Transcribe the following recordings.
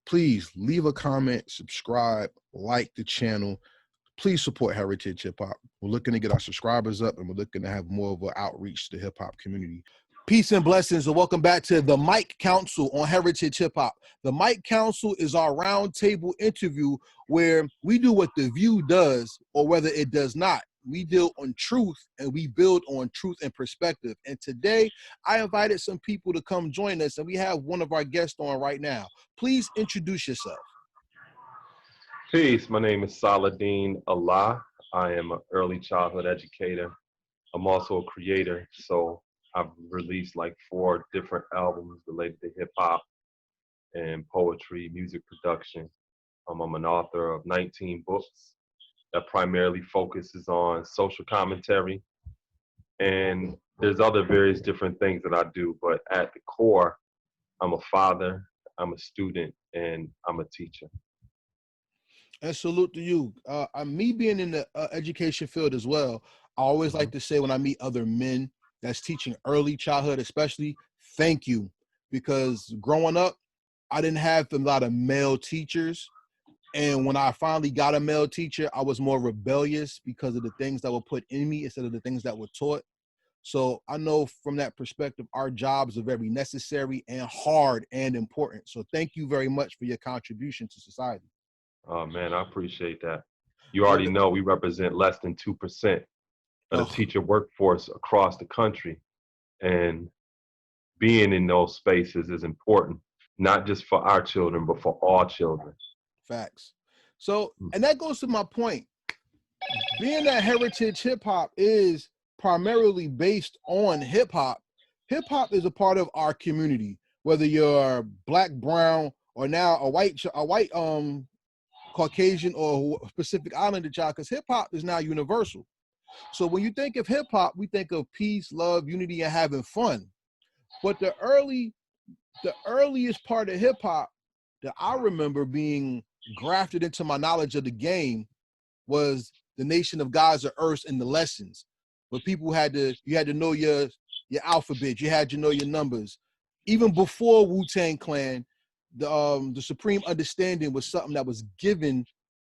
Please leave a comment, subscribe, like the channel. Please support Heritage Hip Hop. We're looking to get our subscribers up, and we're looking to have more of an outreach to the hip hop community. Peace and blessings, and welcome back to the Mic Council on Heritage Hip Hop. The Mic Council is our roundtable interview where we do what The View does, or whether it does not. We deal on truth, and we build on truth and perspective. And today, I invited some people to come join us, and we have one of our guests on right now. Please introduce yourself. Peace, my name is Saladin Allah. I am an early childhood educator. I'm also a creator, so I've released like 4 different albums related to hip hop and poetry, music production. I'm an author of 19 books that primarily focuses on social commentary. And there's other various different things that I do, but at the core, I'm a father, I'm a student, and I'm a teacher. And salute to you. Me being in the education field as well, I always like to say when I meet other men that's teaching early childhood, especially, thank you. Because growing up, I didn't have a lot of male teachers. And when I finally got a male teacher, I was more rebellious because of the things that were put in me instead of the things that were taught. So I know from that perspective, our jobs are very necessary and hard and important. So thank you very much for your contribution to society. Oh man, I appreciate that. You already know we represent less than 2% of the teacher workforce across the country. And being in those spaces is important, not just for our children, but for all children. Facts. So, and that goes to my point. Being that Heritage Hip Hop is primarily based on hip hop is a part of our community, whether you're black, brown, or now a white Caucasian or Pacific Islander child, because hip hop is now universal. So when you think of hip hop, we think of peace, love, unity, and having fun. But the earliest part of hip hop that I remember being grafted into my knowledge of the game was the Nation of Gods of Earth and the lessons. Where people you had to know your alphabet, you had to know your numbers. Even before Wu-Tang Clan, the supreme understanding was something that was given,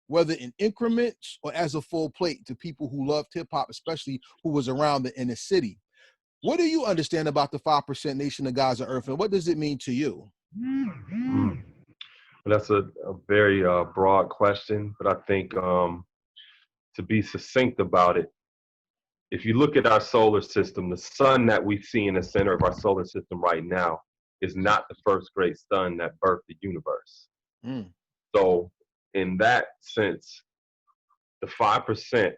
whether in increments or as a full plate, to people who loved hip hop, especially who was around the inner city. What do you understand about the 5% Nation of Gods of Earth, and what does it mean to you? That's a very broad question, but I think to be succinct about it, if you look at our solar system, the sun that we see in the center of our solar system right now is not the first great sun that birthed the universe. So in that sense, the 5%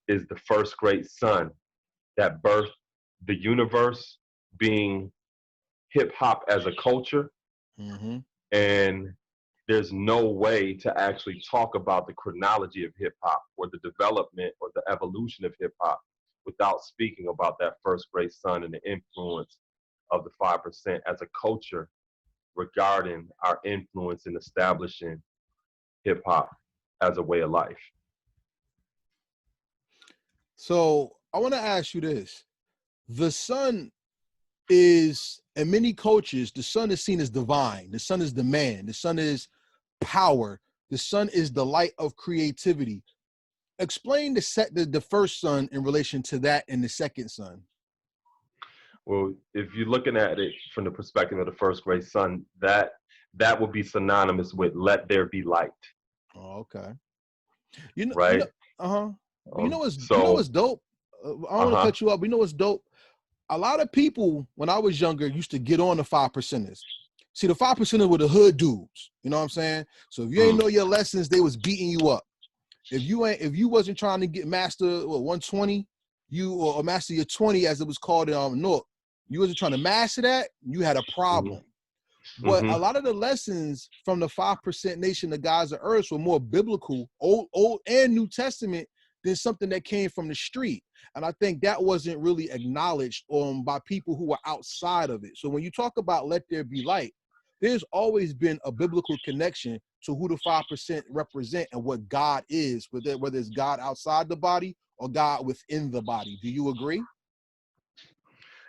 is the first great sun that birthed the universe, being hip hop as a culture. And there's no way to actually talk about the chronology of hip hop or the development or the evolution of hip hop without speaking about that first great sun and the influence of the 5% as a culture regarding our influence in establishing hip hop as a way of life. So I want to ask you this. The sun is, in many cultures, the sun is seen as divine. The sun is the man. The sun is power. The sun is the light of creativity. Explain the first sun in relation to that and the second sun. Well, if you're looking at it from the perspective of the first great sun, that would be synonymous with "let there be light." Oh, okay. You know, right? You know what's dope? I don't want to cut you up. But you know what's dope? A lot of people, when I was younger, used to get on the 5%ers. See, the 5%ers were the hood dudes. You know what I'm saying? So if you ain't know your lessons, they was beating you up. If you wasn't trying to get master 120, or master your 20, as it was called in North, you wasn't trying to master that, you had a problem. But a lot of the lessons from the 5% Nation of Gods of Earth were more biblical, Old and New Testament, than something that came from the street. And I think that wasn't really acknowledged by people who were outside of it. So when you talk about let there be light, there's always been a biblical connection to who the 5% represent and what God is, whether it's God outside the body or God within the body. Do you agree?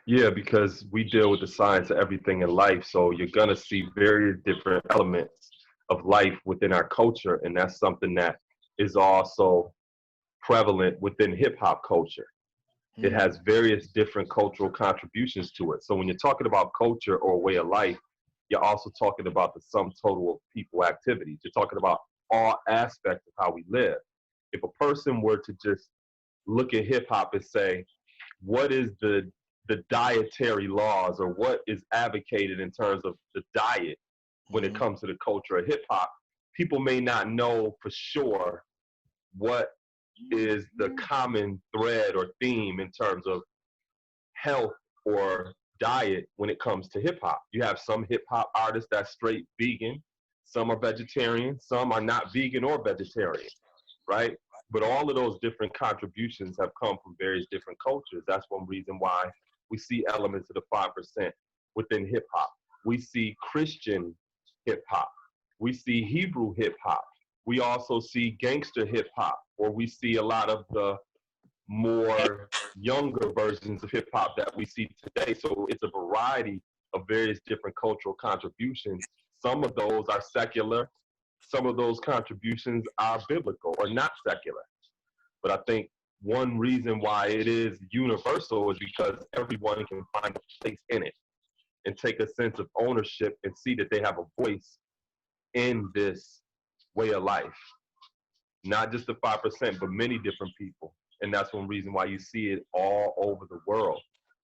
Yeah, because we deal with the science of everything in life. So you're going to see various different elements of life within our culture, and that's something that is also prevalent within hip hop culture. It has various different cultural contributions to it. So when you're talking about culture or way of life, you're also talking about the sum total of people activities. You're talking about all aspects of how we live. If a person were to just look at hip hop and say, what is the dietary laws, or what is advocated in terms of the diet when it comes to the culture of hip hop, people may not know for sure what is the common thread or theme in terms of health or diet when it comes to hip hop. You have some hip hop artists that's straight vegan, some are vegetarian, some are not vegan or vegetarian, right? But all of those different contributions have come from various different cultures. That's one reason why we see elements of the 5% within hip hop. We see Christian hip hop. We see Hebrew hip hop. We also see gangster hip hop, or we see a lot of the more younger versions of hip hop that we see today. So it's a variety of various different cultural contributions. Some of those are secular. Some of those contributions are biblical or not secular. But I think one reason why it is universal is because everyone can find a place in it and take a sense of ownership and see that they have a voice in this way of life. Not just the 5%, but many different people. And that's one reason why you see it all over the world.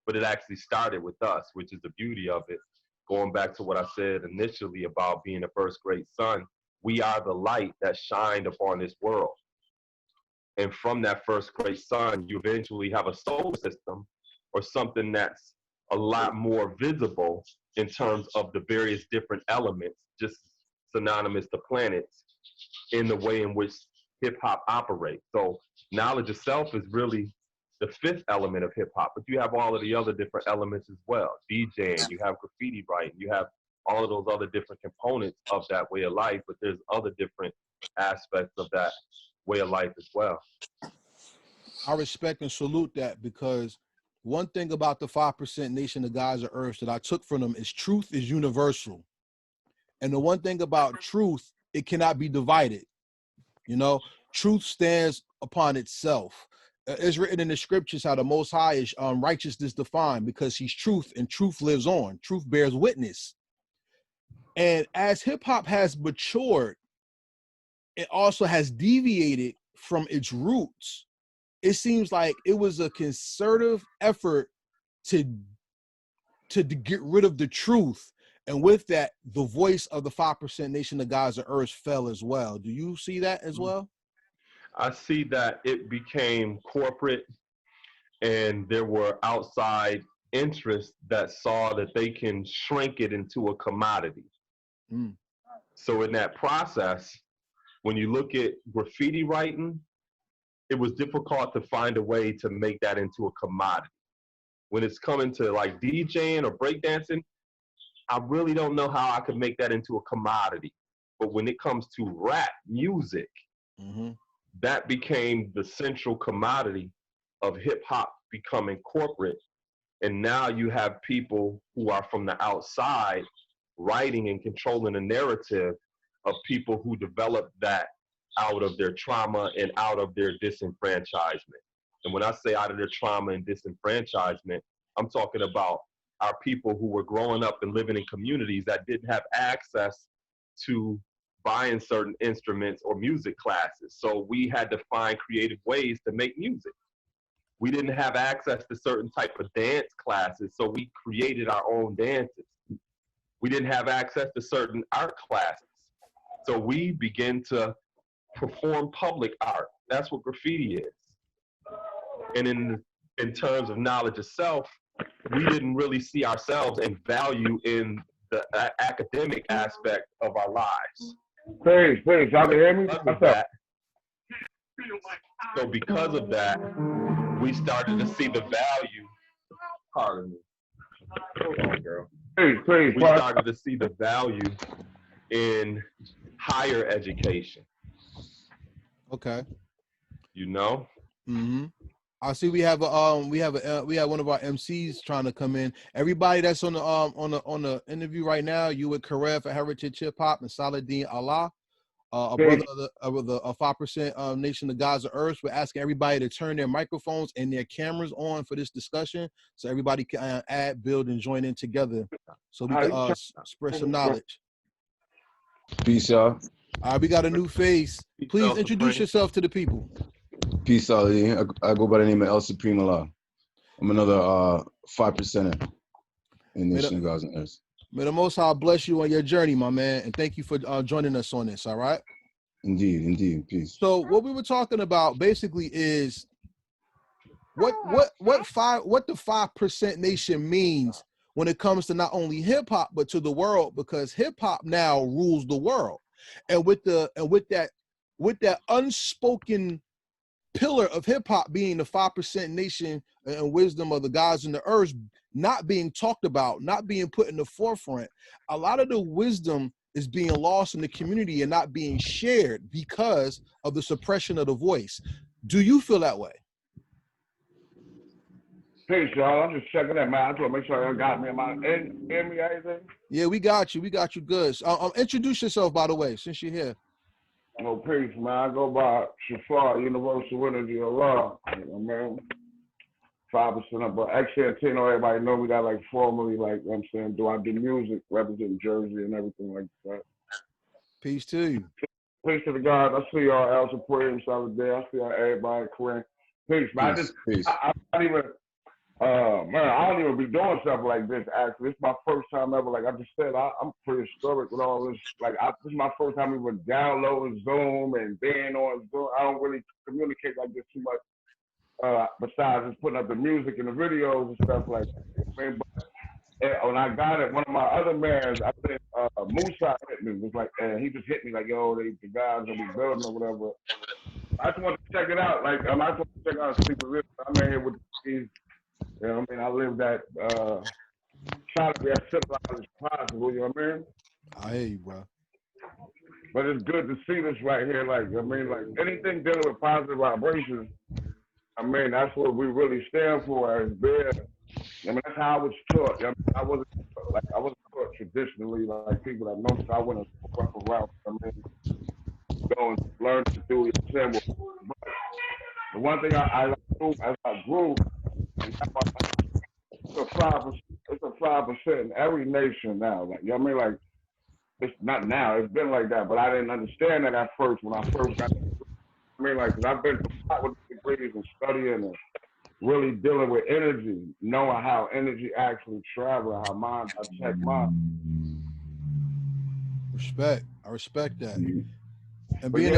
But it actually started with us, which is the beauty of it. Going back to what I said initially about being the first great sun, we are the light that shined upon this world. And from that first great sun, you eventually have a solar system, or something that's a lot more visible in terms of the various different elements, just synonymous to planets, in the way in which hip hop operates. So knowledge itself is really the fifth element of hip hop, but you have all of the other different elements as well. DJing, you have graffiti writing, you have all of those other different components of that way of life, but there's other different aspects of that way of life as well. I respect and salute that, because one thing about the 5% Nation of Gods of Earth that I took from them is truth is universal. And the one thing about truth, it cannot be divided. You know, truth stands upon itself. It's written in the scriptures how the Most High is righteousness defined, because he's truth and truth lives on. Truth bears witness. And as hip hop has matured, it also has deviated from its roots. It seems like it was a concerted effort to get rid of the truth. And with that, the voice of the 5% Nation of Gods of Earth fell as well. Do you see that as well? I see that it became corporate, and there were outside interests that saw that they can shrink it into a commodity. So in that process, when you look at graffiti writing, it was difficult to find a way to make that into a commodity. When it's coming to like DJing or breakdancing, I really don't know how I could make that into a commodity. But when it comes to rap music, that became the central commodity of hip hop becoming corporate. And now you have people who are from the outside writing and controlling the narrative of people who developed that out of their trauma and out of their disenfranchisement. And when I say out of their trauma and disenfranchisement, I'm talking about our people who were growing up and living in communities that didn't have access to buying certain instruments or music classes. So we had to find creative ways to make music. We didn't have access to certain type of dance classes, so we created our own dances. We didn't have access to certain art classes, so we began to perform public art. That's what graffiti is. And in terms of knowledge itself, we didn't really see ourselves and value in the academic aspect of our lives. Please, y'all can hear me? So because of that, we started to see the value. Pardon me. Hold on, girl. Please. We started to see the value in higher education. Okay. You know? I see we have one of our MCs trying to come in. Everybody that's on the interview right now, you with Karev for Heritage Hip Hop and Saladin Allah, a brother of the 5% Nation, the Gods of Earth. We're asking everybody to turn their microphones and their cameras on for this discussion, so everybody can add, build, and join in together, so we can spread some knowledge. Peace, y'all. All right, we got a new face. Please introduce yourself to the people. Peace, Saladin. I go by the name of El Supreme Allah. I'm another 5%er in Nation of Gods and Earth. May the Most High bless you on your journey, my man, and thank you for joining us on this. All right. Indeed, indeed. Peace. So what we were talking about basically is what the 5% Nation means when it comes to not only hip hop but to the world, because hip hop now rules the world, and with that unspoken pillar of hip hop being the 5% Nation and wisdom of the gods and the earth not being talked about, not being put in the forefront, a lot of the wisdom is being lost in the community and not being shared because of the suppression of the voice. Do you feel that way? Peace, y'all. I'm just checking that, man. I just want to make sure y'all got me. Am I hear me, anything? Yeah, we got you. We got you good. Introduce yourself, by the way, since you're here. No, peace, man. I go by Shafaur, Universal Energy Allah. You know, man. 5% up, but actually, everybody know me that like formally, like, you know what I'm saying, do I do music, representing Jersey and everything like that. Peace to you. Peace to the God. I see y'all, El Supreme, Saladin. I see y'all, everybody, Korean. Peace, man. I don't even, man, I don't even be doing stuff like this, actually. It's my first time ever, like I just said, I'm pretty historic with all this. Like, this is my first time even downloading Zoom and being on Zoom. I don't really communicate like this too much. Besides just putting up the music and the videos and stuff like that. I mean, but when I got it, one of my other mans, I think Musa hit me. It was like, he just hit me like, yo, the guys that we building or whatever. I just wanted to check it out. Like, I just want to check out and see what it is. I'm in here with these, you know what I mean? I live that, try to be as civilized as possible, you know what I mean? I hear you, bro. But it's good to see this right here. Like, I mean, like anything dealing with positive vibrations, I mean, that's what we really stand for as bear. I mean, that's how I was taught. I mean, I wasn't taught traditionally like people that know. So I went a rough route. I mean, go and learn to do it. But the one thing I do as I grew, and it's a 5% in every nation now. Like, you know what I mean? Like, it's not now. It's been like that, but I didn't understand that at first when I first got. I mean, like, cause I've been through a lot with degrees and studying and really dealing with energy, knowing how energy actually travels, how mind affects mind. Respect. I respect that. Mm-hmm. And being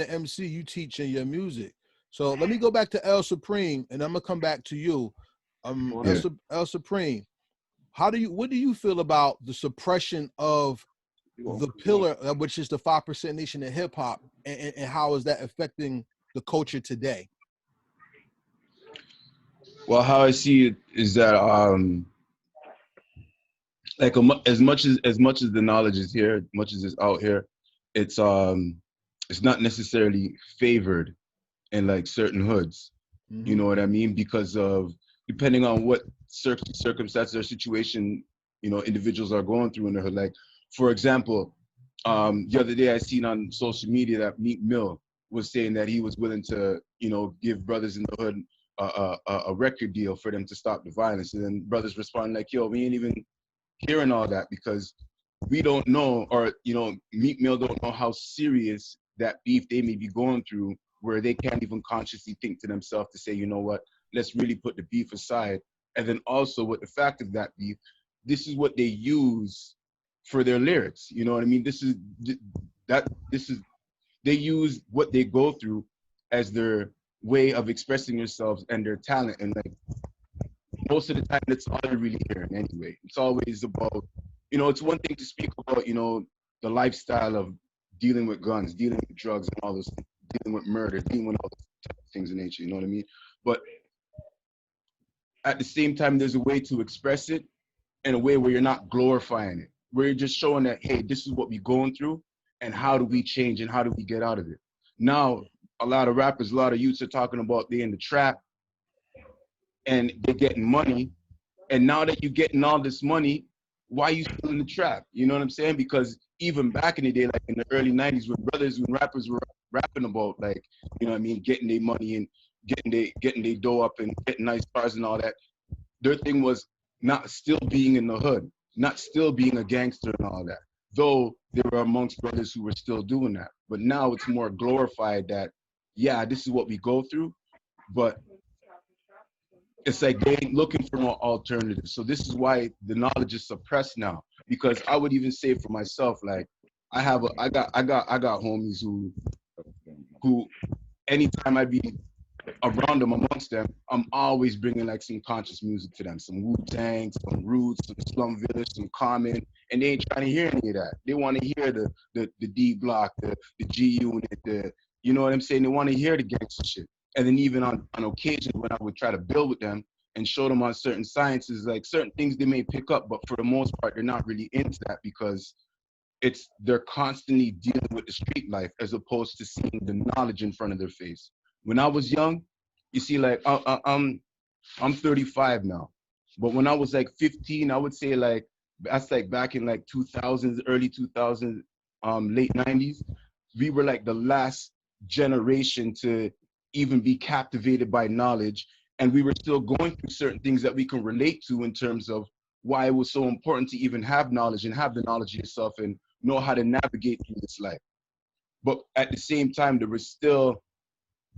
an MC, you teach in your music. So let me go back to El Supreme, and I'm gonna come back to you. El Supreme, what do you feel about the suppression of the pillar, which is the 5% Nation in hip hop, and how is that affecting the culture today? Well, how I see it is that like as much as the knowledge is here, as much as it's out here, it's not necessarily favored in like certain hoods. Mm-hmm. You know what I mean? Because of depending on what circumstances or situation, you know, individuals are going through in their hood. Like, for example, the other day I seen on social media that Meek Mill was saying that he was willing to, you know, give brothers in the hood a record deal for them to stop the violence. And then brothers respond like, yo, we ain't even hearing all that because we don't know, or, you know, Meek Mill don't know how serious that beef they may be going through, where they can't even consciously think to themselves to say, you know what, let's really put the beef aside. And then also with the fact of that beef, this is what they use for their lyrics. You know what I mean? They use what they go through as their way of expressing themselves and their talent. And like most of the time, that's all they're really hearing anyway. It's always about, you know, it's one thing to speak about, you know, the lifestyle of dealing with guns, dealing with drugs and all those things, dealing with murder, dealing with all those things in nature, you know what I mean? But at the same time, there's a way to express it in a way where you're not glorifying it, where you're just showing that, hey, this is what we're going through and how do we change and how do we get out of it? Now, a lot of rappers, a lot of youths are talking about they in the trap and they're getting money. And now that you're getting all this money, why are you still in the trap? You know what I'm saying? Because even back in the day, like in the early 90s, when rappers were rapping about, like, you know what I mean, getting their money and getting their dough up and getting nice cars and all that, their thing was not still being in the hood, not still being a gangster and all that. Though there were amongst brothers who were still doing that. But now it's more glorified that, yeah, this is what we go through, but it's like they ain't looking for no alternatives. So this is why the knowledge is suppressed now. Because I would even say for myself, like, I got homies who anytime I be around them, amongst them, I'm always bringing like some conscious music to them, some Wu-Tang, some Roots, some Slum Village, some Common, and they ain't trying to hear any of that. They want to hear the D Block, the G Unit, you know what I'm saying? They want to hear the gangster shit. And then even on occasions when I would try to build with them and show them on certain sciences, like certain things they may pick up, but for the most part, they're not really into that because they're constantly dealing with the street life as opposed to seeing the knowledge in front of their face. When I was young, you see, like, I'm 35 now, but when I was like 15, I would say like, that's like back in like 2000s, early 2000s, late 90s, we were like the last generation to even be captivated by knowledge. And we were still going through certain things that we can relate to in terms of why it was so important to even have knowledge and have the knowledge of yourself and know how to navigate through this life. But at the same time, there were still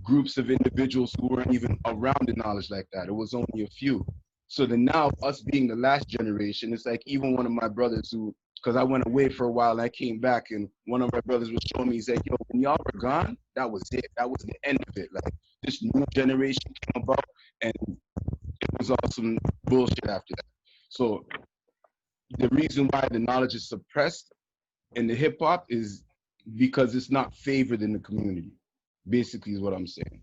groups of individuals who weren't even around the knowledge like that. It was only a few. So then now, us being the last generation, it's like even one of my brothers who, because I went away for a while and I came back, and one of my brothers was showing me, he's like, yo, when y'all were gone, that was it. That was the end of it. Like, this new generation came about and it was all some bullshit after that. So the reason why the knowledge is suppressed in the hip hop is because it's not favored in the community, basically is what I'm saying.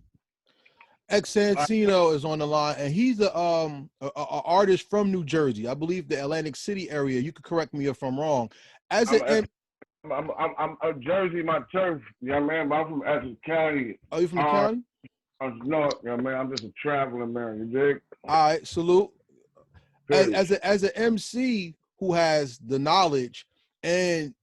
X Santino is on the line, and he's a artist from New Jersey. I believe the Atlantic City area. You could correct me if I'm wrong. I'm a Jersey, my turf. Yeah, man. But I'm from Essex County. Oh, you from the county? No, yeah, man. I'm just a traveling man. You dig? All right, salute. As an MC who has the knowledge, and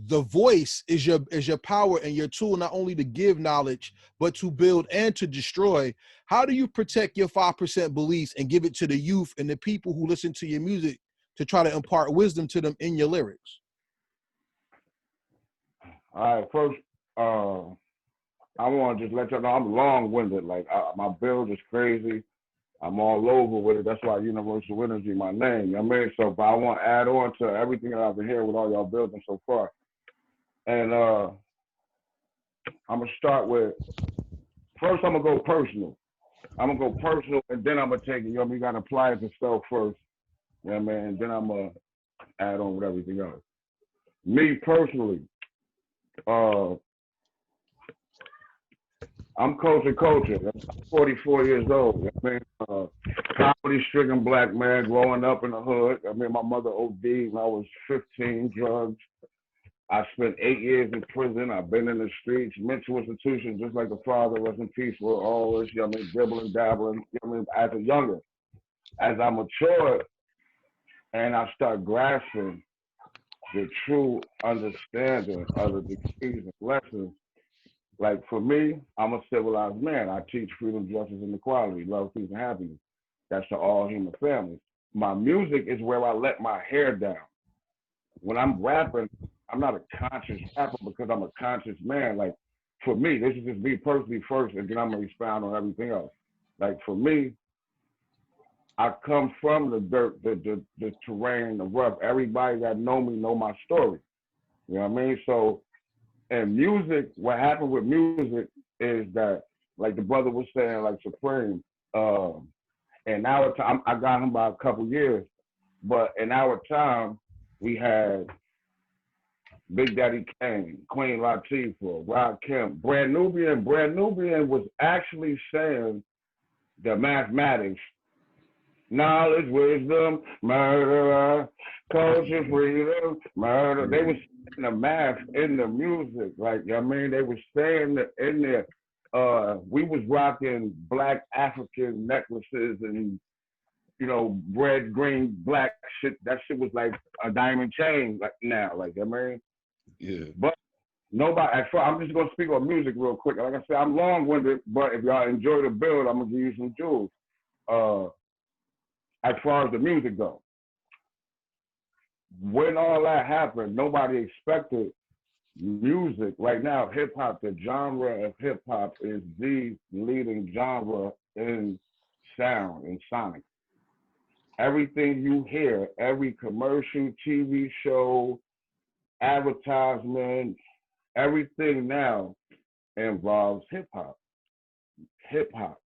the voice is your power and your tool, not only to give knowledge, but to build and to destroy. How do you protect your 5% beliefs and give it to the youth and the people who listen to your music to try to impart wisdom to them in your lyrics? All right, first, I want to just let y'all know I'm long-winded. Like, my build is crazy. I'm all over with it. That's why Universal Energy, my name. You know what I mean? So, but I want to add on to everything that I've been hearing with all y'all building so far. And I'm going to start with, first I'm going to go personal. I'm going to go personal, and then I'm going to take it. You know what I mean? You got to apply it to stuff first. You know what I mean? And then I'm going to add on with everything else. Me personally, I'm culture. I'm 44 years old. I mean, poverty-stricken black man growing up in the hood. I mean, my mother OD'd when I was 15, drugs. I spent 8 years in prison. I've been in the streets, mental institutions, just like the father, rest in peace, were always, you know what I mean, dibbling, dabbling, you know what I mean, as a younger. As I matured and I start grasping the true understanding of the degrees and lessons, like for me, I'm a civilized man. I teach freedom, justice, and equality, love, peace, and happiness. That's to all human families. My music is where I let my hair down. When I'm rapping, I'm not a conscious rapper because I'm a conscious man. Like, for me, this is just me personally first, and then I'm going to expound on everything else. Like, for me, I come from the dirt, the terrain, the rough. Everybody that know me know my story. You know what I mean? So, and music, what happened with music is that, like the brother was saying, like Supreme, in our time, I got him by a couple years, but in our time, we had Big Daddy Kane, Queen Latifah, Rod Kemp, Brand Nubian. Brand Nubian was actually saying the mathematics, knowledge, wisdom, murder, culture, freedom, murder. They were saying the math in the music, like, you know what I mean? They were saying it in there. we was rocking black African necklaces and, you know, red, green, black shit. That shit was like a diamond chain like now, like, I mean. Yeah. But nobody, I'm just gonna speak on music real quick. Like I said, I'm long-winded, but if y'all enjoy the build, I'm gonna give you some jewels. As far as the music goes, when all that happened, nobody expected music. Right now, hip hop, the genre of hip hop is the leading genre in sound and sonic. Everything you hear, every commercial, TV show, advertisement, everything now involves hip hop. Hip hop.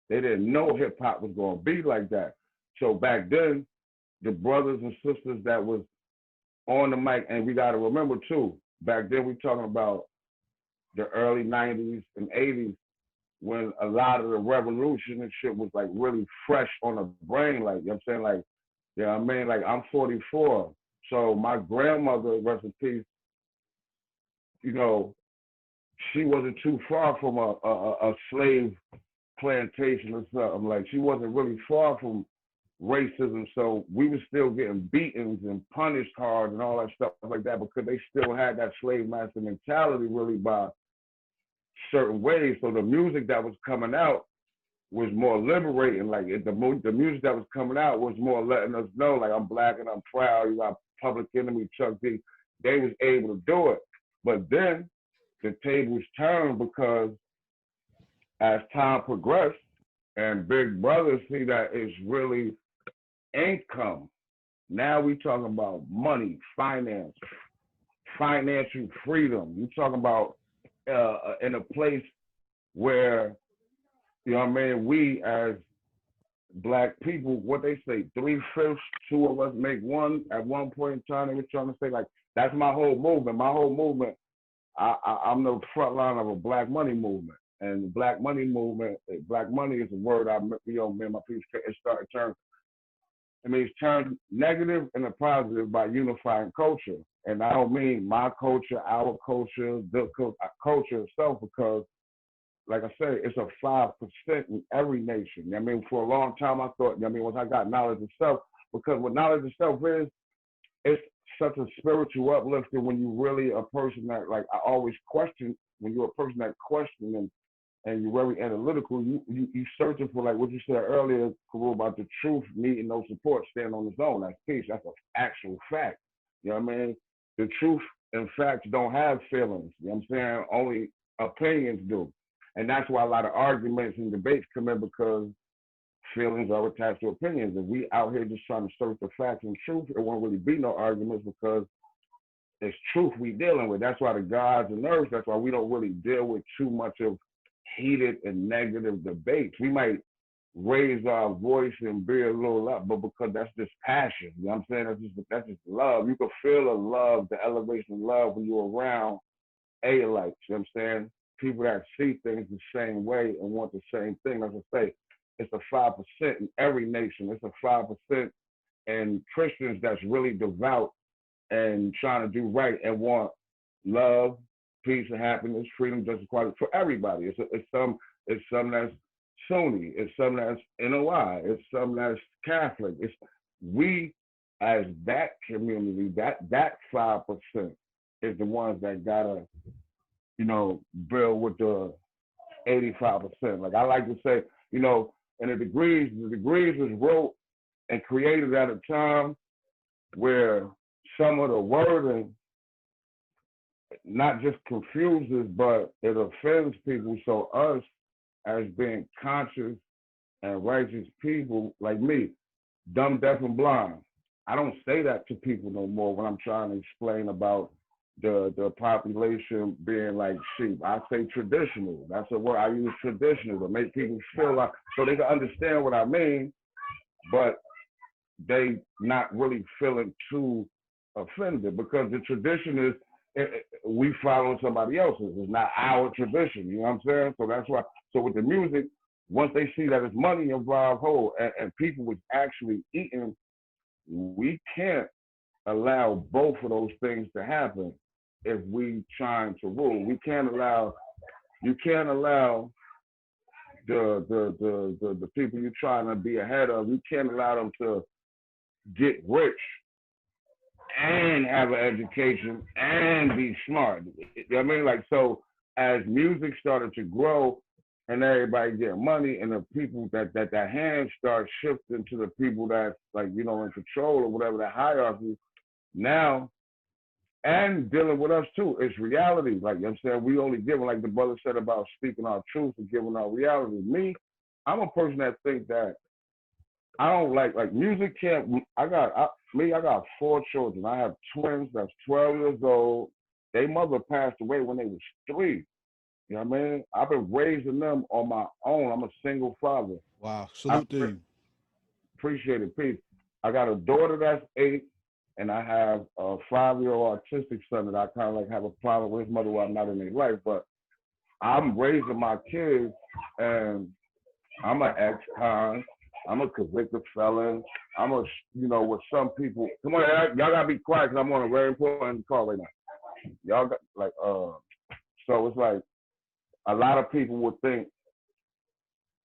They didn't know hip hop was going to be like that. So back then, the brothers and sisters that was on the mic, and we got to remember too, back then we talking about the early 90s and 80s when a lot of the revolution and shit was like really fresh on the brain. Like, you know what I'm saying? Like, you know what I mean? Like, I'm 44. So my grandmother, rest in peace, you know, she wasn't too far from a slave plantation or something. Like, she wasn't really far from racism. So we were still getting beatings and punished hard and all that stuff like that because they still had that slave master mentality really by certain ways. So the music that was coming out was more liberating. Like the music that was coming out was more letting us know, like, I'm black and I'm proud. You got Public Enemy, Chuck D. They was able to do it. But then the tables turned because as time progressed and Big Brother see that it's really income. Now we talking about money, finance, financial freedom. You talking about in a place where, you know what I mean, we as black people, what they say, 3/5, two of us make one. At one point in time, they were trying to say, like, that's my whole movement. My whole movement, I'm the front line of a black money movement. And the black money movement, black money is a word me and my people, it started turning. I mean, it's turned negative and a positive by unifying culture. And I don't mean my culture, our culture, the culture itself, because, like I said, it's a 5% in every nation. I mean, for a long time, I thought, I mean, once I got knowledge of self, because what knowledge of self is, it's such a spiritual uplifting when you really a person that, like, I always question, when you're a person that questions and you're very analytical, you searching for, like what you said earlier, Karu, about the truth, needing no support, stand on its own. That's peace. That's an actual fact. You know what I mean? The truth and facts don't have feelings. You know what I'm saying? Only opinions do. And that's why a lot of arguments and debates come in, because feelings are attached to opinions. If we out here just trying to search the facts and truth, it won't really be no arguments, because it's truth we dealing with. That's why the gods and earth, that's why we don't really deal with too much of heated and negative debates. We might raise our voice and be a little up, but because that's just passion. You know what I'm saying? That's just love. You can feel the love, the elevation of love when you're around A-lights. You know what I'm saying? People that see things the same way and want the same thing. As I say, it's a 5% in every nation. It's a 5% in Christians that's really devout and trying to do right and want love, peace and happiness, freedom, justice, equality for everybody. It's some that's Sunni, it's some that's NOI, it's some that's Catholic. It's we as that community, that 5% is the ones that gotta, you know, build with the 85%. Like I like to say, you know, and the degrees was wrote and created at a time where some of the wording not just confuses, but it offends people. So us, as being conscious and righteous people like me, dumb, deaf, and blind, I don't say that to people no more when I'm trying to explain about the population being like sheep. I say traditional. That's a word I use, traditional, to make people feel like, so they can understand what I mean, but they not really feeling too offended, because the tradition is we follow somebody else's. It's not our tradition. You know what I'm saying? So that's why. So with the music, once they see that it's money involved, and people was actually eating, we can't allow both of those things to happen if we trying to rule. We can't allow you can't allow the people you're trying to be ahead of, you can't allow them to get rich and have an education and be smart. You know what I mean? Like, so as music started to grow and everybody get money and the people that hand start shifting to the people that's like, you know, in control or whatever, the hierarchy now, and dealing with us too. It's reality. Like, you know what I'm saying? We only giving, like the brother said about speaking our truth and giving our reality. Me, I'm a person that think that I don't like music can't, I got 4 children. I have twins that's 12 years old. Their mother passed away when they was 3. You know what I mean? I've been raising them on my own. I'm a single father. Wow. Salute to you. Appreciate it. Peace. I got a daughter that's 8, and I have a 5-year-old autistic son that I kind of like have a problem with his mother while I'm not in their life. But I'm raising my kids, and I'm an ex-con. I'm a convicted felon. I'm a, you know, with some people. Come on, y'all gotta be quiet because I'm on a very important call right now. Y'all got like, so it's like a lot of people would think,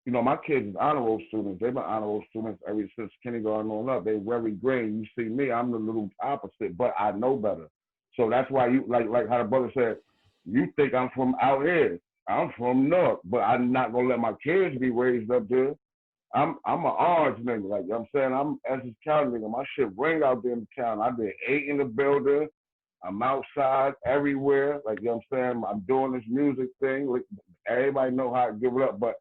you know, my kids is honor roll students. They've been honor roll students ever since kindergarten on up. They very green. You see me, I'm the little opposite, but I know better. So that's why you like how the brother said, you think I'm from out here. I'm from North, but I'm not gonna let my kids be raised up there. I'm an orange nigga, like, you know what I'm saying? I'm Essex County nigga. My shit ring out there in the town. I did 8 in the building. I'm outside everywhere. Like, you know what I'm saying? I'm doing this music thing. Like, everybody know how to give it up, but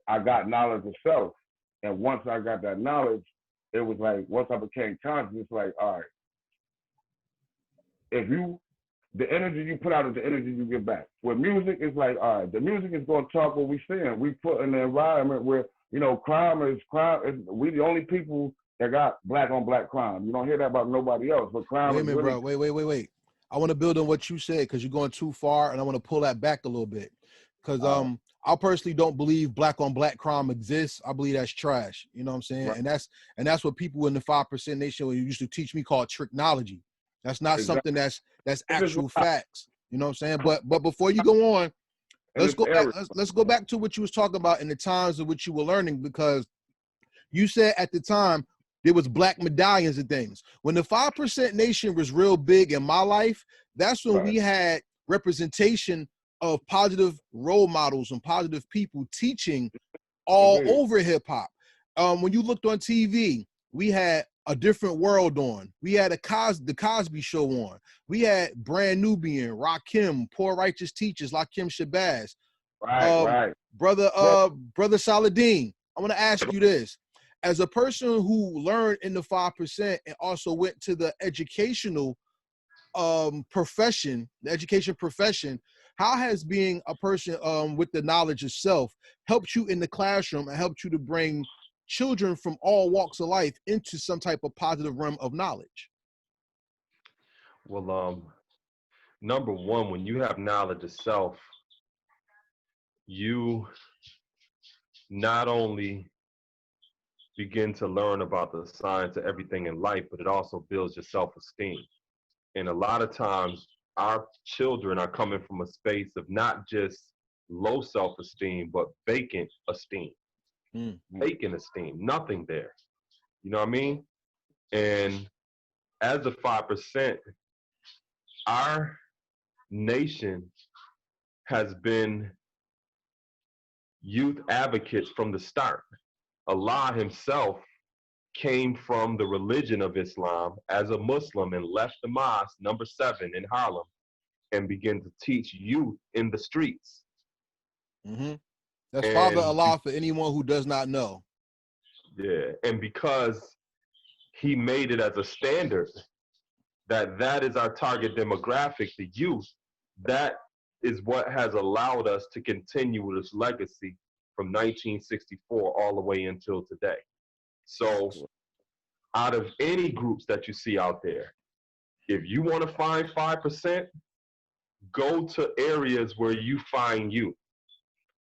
I got knowledge of self. And once I got that knowledge, it was like, once I became conscious, it's like, all right, the energy you put out is the energy you get back. With music, it's like, all right, the music is going to talk what we seeing. We put in an environment where, you know, crime. We the only people that got black on black crime. You don't hear that about nobody else. But crime Wait a minute, really, bro. Wait. I want to build on what you said because you're going too far, and I want to pull that back a little bit. Because I personally don't believe black on black crime exists. I believe that's trash. You know what I'm saying? Right. And that's what people in the 5% nation used to teach me called tricknology. That's not something that's actual facts. You know what I'm saying? But before you go on, let's go back to what you was talking about in the times of which you were learning, because you said at the time there was black medallions and things. When the 5% nation was real big in my life, that's when we had representation of positive role models and positive people teaching all over hip hop. When you looked on TV, we had A Different World on. We had the Cosby Show on. We had Brand Nubian, Rakim, Poor Righteous Teachers, Lakim Shabazz. Right. Brother Saladin, I want to ask you this. As a person who learned in the 5% and also went to the educational profession, the education profession, how has being a person with the knowledge of self helped you in the classroom and helped you to bring children from all walks of life into some type of positive realm of knowledge? Well, number one, when you have knowledge of self, you not only begin to learn about the science of everything in life, but it also builds your self-esteem. And a lot of times our children are coming from a space of not just low self-esteem, but vacant esteem. Vacant esteem, nothing there. You know what I mean? And as a 5%, our nation has been youth advocates from the start. Allah himself came from the religion of Islam as a Muslim and left the mosque number 7 in Harlem and began to teach youth in the streets. That's Father Allah for anyone who does not know. Yeah, and because he made it as a standard that is our target demographic, the youth, that is what has allowed us to continue this legacy from 1964 all the way until today. So out of any groups that you see out there, if you want to find 5%, go to areas where you find youth.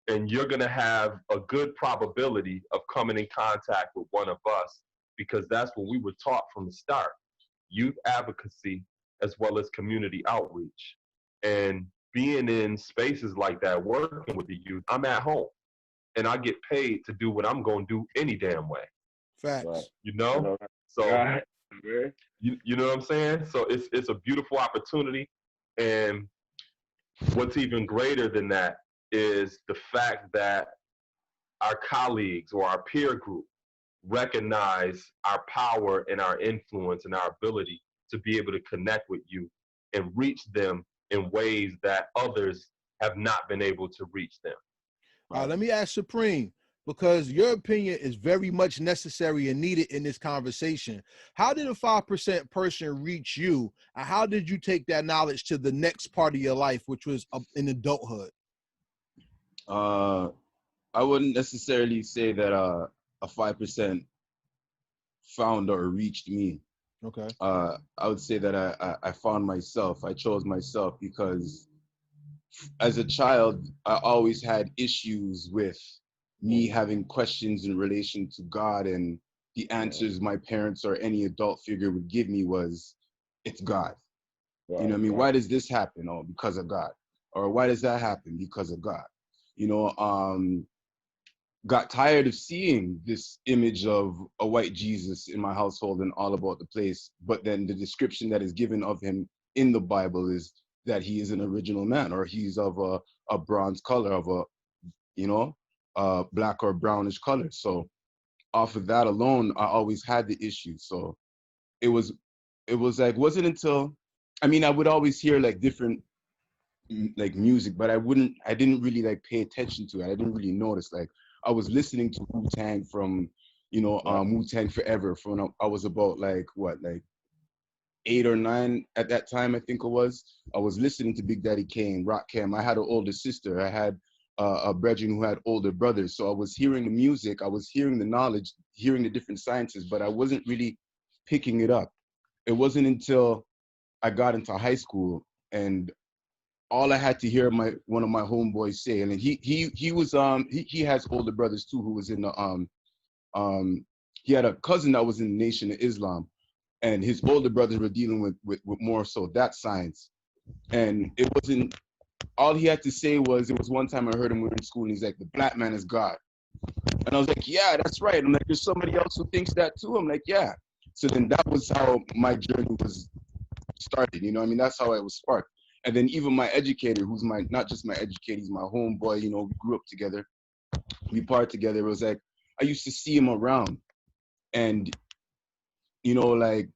And you're going to have a good probability of coming in contact with one of us, because that's what we were taught from the start: youth advocacy as well as community outreach. And being in spaces like that, working with the youth, I'm at home and I get paid to do what I'm going to do any damn way. Facts. You know? So, you know what I'm saying? So it's a beautiful opportunity. And what's even greater than that is the fact that our colleagues or our peer group recognize our power and our influence and our ability to be able to connect with you and reach them in ways that others have not been able to reach them. Let me ask Supreme, because your opinion is very much necessary and needed in this conversation. How did a 5% person reach you, and how did you take that knowledge to the next part of your life, which was in adulthood? I wouldn't necessarily say that a 5% found or reached me. Okay. I would say that I found myself. I chose myself because as a child, I always had issues with me having questions in relation to God, and the answers my parents or any adult figure would give me was, it's God. You know what I mean? Why does this happen? Oh, because of God. Or why does that happen? Because of God. You know, got tired of seeing this image of a white Jesus in my household and all about the place. But then the description that is given of him in the Bible is that he is an original man, or he's of a bronze color, of a, you know, black or brownish color. So off of that alone, I always had the issue. So it was like, wasn't until, I mean, I would always hear like different like music, but I didn't really like pay attention to it. I didn't really notice. Like I was listening to Wu-Tang from, you know, Wu-Tang Forever from when I was about like 8 or 9 at that time, I think it was. I was listening to Big Daddy Kane, Rakim. I had an older sister. I had a brethren who had older brothers. So I was hearing the music, I was hearing the knowledge, hearing the different sciences, but I wasn't really picking it up. It wasn't until I got into high school and all I had to hear one of my homeboys say, and he was he has older brothers too who was in the he had a cousin that was in the Nation of Islam, and his older brothers were dealing with more so that science. And it wasn't, all he had to say was, it was one time I heard him, we were in school, and he's like, the black man is God. And I was like, yeah, that's right. I'm like, there's somebody else who thinks that too. I'm like, yeah. So then that was how my journey was started, you know what I mean? That's how it was sparked. And then even my educator, who's not just my educator, he's my homeboy, you know, we grew up together, we partied together. It was like, I used to see him around. And, you know, like,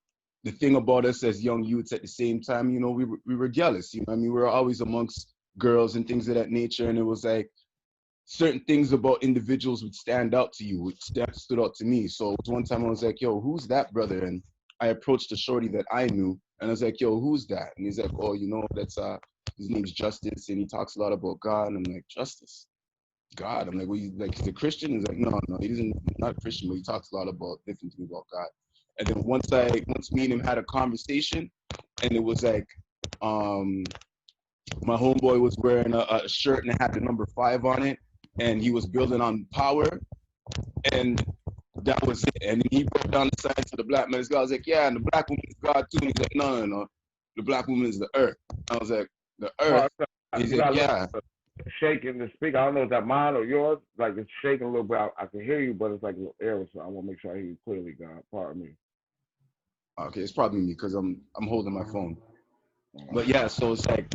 the thing about us as young youths at the same time, you know, we were jealous, you know what I mean? We were always amongst girls and things of that nature. And it was like, certain things about individuals would stand out to you, which stood out to me. So it was one time I was like, yo, who's that brother? And I approached a shorty that I knew, and I was like, yo, who's that? And he's like, oh, you know, that's his name's Justice, and he talks a lot about God. And I'm like, Justice? God? I'm like, well, you like, he's a Christian? He's like, no, he's not a Christian, but he talks a lot about different things about God. And then once me and him had a conversation, and it was like, my homeboy was wearing a shirt and it had the number 5 on it, and he was building on power, and that was it. And he broke down the science of the black man is God. I was like, yeah, and the black woman is God too. And he's like, no, the black woman is the earth. I was like, the earth? He's like, yeah. Shaking the speaker. I don't know if that mine or yours. Like it's shaking a little bit. I can hear you, but it's like a little air. So I want to make sure I hear you clearly, God. Pardon me. Okay, it's probably me because I'm holding my phone. But yeah, so it's like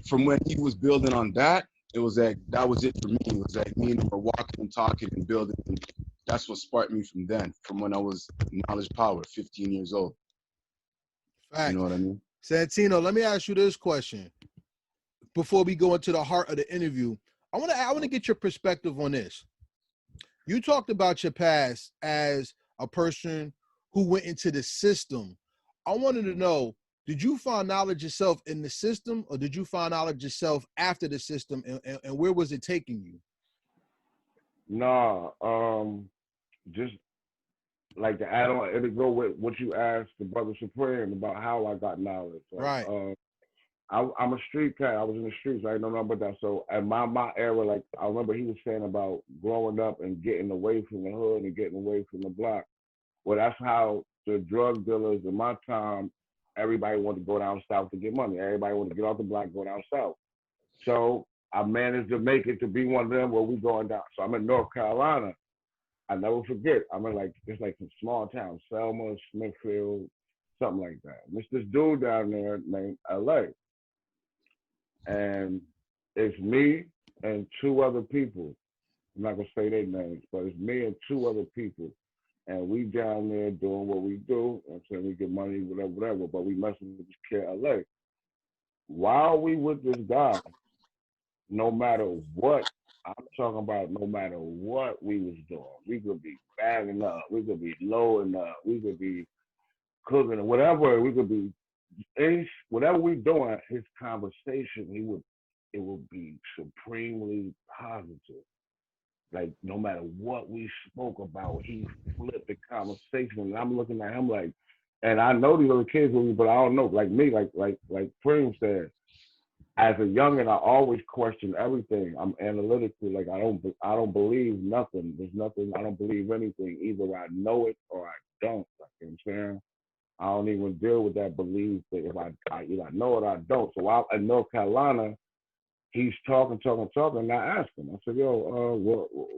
from when he was building on that, it was like that was it for me. It was like me and him were walking and talking and building. And that's what sparked me from then, from when I was knowledge power, 15 years old. Fact. You know what I mean? Santino, let me ask you this question before we go into the heart of the interview. I want to get your perspective on this. You talked about your past as a person who went into the system. I wanted to know, did you find knowledge yourself in the system, or did you find knowledge yourself after the system, and where was it taking you? Nah, just like to add on, it'll go with what you asked the brother Supreme about how I got knowledge. Like, right. I'm a street cat. I was in the streets. I know nothing about that. So at my era, like I remember he was saying about growing up and getting away from the hood and getting away from the block. Well, that's how the drug dealers in my time, everybody wanted to go down south to get money. Everybody wanted to get off the block, go down south. So I managed to make it to be one of them where we going down. So I'm in North Carolina. I never forget. I'm in like, it's like some small town, Selma, Smithfield, something like that. And it's this dude down there named LA. And it's me and two other people. I'm not gonna say their names, but it's me and two other people. And we down there doing what we do. I'm saying we get money, whatever, but we messing with this kid LA. While we with this guy, no matter what, I'm talking about no matter what we was doing, we could be bagging up, we could be loading up, we could be cooking, whatever, we could be, whatever we doing, his conversation, it would be supremely positive. Like, no matter what we spoke about, he flipped the conversation, and I'm looking at him like, and I know these other kids with me, but I don't know, like me, like Preem said, as a youngin, I always question everything. I'm analytical. Like I don't believe nothing. There's nothing. I don't believe anything. Either I know it or I don't. Like, you know what I'm saying? I don't even deal with that belief that if I either I know it or I don't. So while in North Carolina, he's talking. And I asked him. I said, "Yo,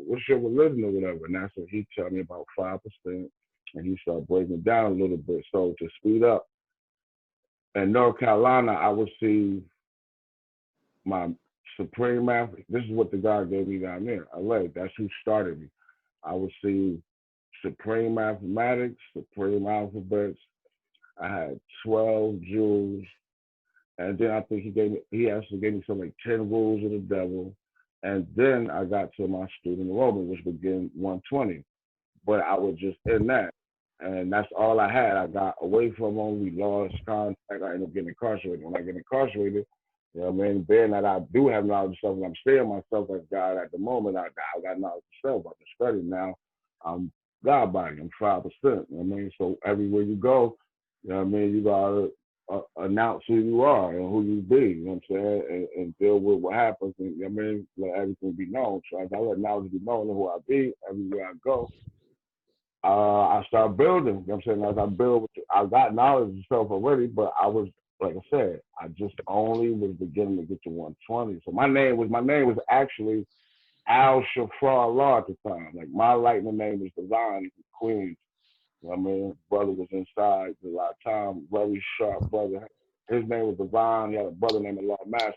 what's your religion or whatever?" And that's what he told me about 5%. And he started breaking it down a little bit. So to speed up, in North Carolina, I would see my supreme math. This is what the guy gave me down there, LA. That's who started me. I would see supreme mathematics, supreme alphabets. I had 12 jewels, and then I think he actually gave me something like 10 rules of the devil, and then I got to my student enrollment, which began 120. But I was just in that, and that's all I had. I got away from him. We lost contact. I ended up getting incarcerated. When I get incarcerated, you know what I mean? Being that I do have knowledge of self, and I'm saying myself as God at the moment, I got knowledge of self. I can study now. I'm God body. I'm 5%. You know what I mean? So everywhere you go, you know what I mean? You gotta announce who you are and who you be. You know what I'm saying? And deal with what happens. And, you know what I mean? Let everything be known. So as I let knowledge be known of who I be, everywhere I go, I start building. You know what I'm saying? As I build, I got knowledge of self already, but I was, like I said, I just only was beginning to get to 120. So my name was actually Shafaur Allah at the time. Like my lightning name was Divine Queens. You know what I mean? Brother was inside a lot of time, very sharp brother. His name was Divine. He had a brother named Allah Master.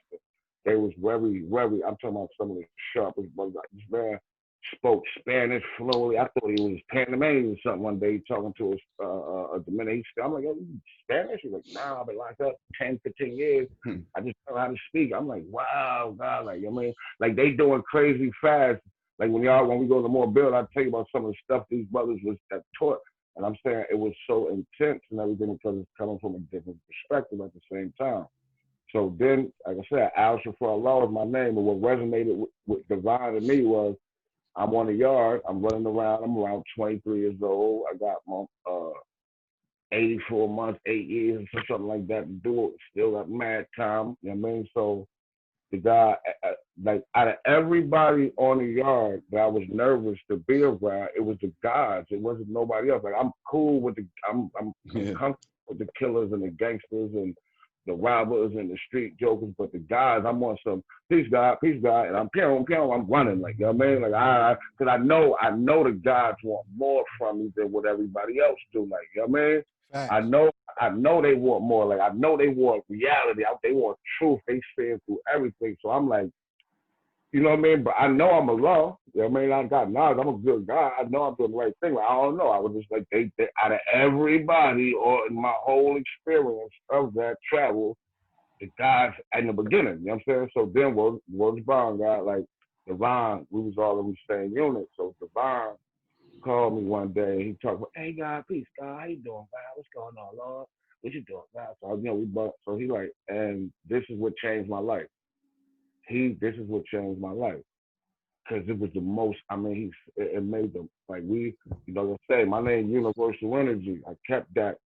They was very, I'm talking about some of the sharpest brothers. Like, this man spoke Spanish fluently. I thought he was Panamanian or something one day talking to a Dominican. I'm like, yo, you Spanish? He's like, nah, I've been locked up 10, 15 years. I just know how to speak. I'm like, wow, God, like, you know what I mean? Like, they doing crazy fast. Like, when we go to more build, I tell you about some of the stuff these brothers was that taught. And I'm saying it was so intense and everything because it's coming from a different perspective at the same time. So then, like I said, Shafaur Allah was my name. And what resonated with Divine to me was, I'm on the yard, I'm running around, I'm around 23 years old. I got my 84 months, 8 years, or something like that to do it. Still got mad time, you know what I mean? So the guy, like out of everybody on the yard that I was nervous to be around, it was the guys. It wasn't nobody else. Like I'm cool with I'm comfortable with the killers and the gangsters and the robbers and the street jokers, but the guys, I'm on some peace God, and I'm running, like, you know what I mean? Like because I know the guys want more from me than what everybody else do, like, you know what I mean? Facts. I know they want more, like I know they want reality, they want truth, they stand through everything. So I'm like, you know what I mean? But I know I'm a law. You know what I mean? I got knowledge. I'm a good guy. I know I'm doing the right thing. Like, I don't know. I was just like, they out of everybody or in my whole experience of that travel, the guys in the beginning, you know what I'm saying? So then Word's Bond got like Divine, we was all in the same unit. So Divine called me one day. He talked about, hey, God, peace, God. How you doing, God? What's going on, Lord? What you doing, God? So, you know, so he like, and this is what changed my life. This is what changed my life. Because it was the most, I mean, it made them, like you know, say, my name, Universal Energy. I kept that,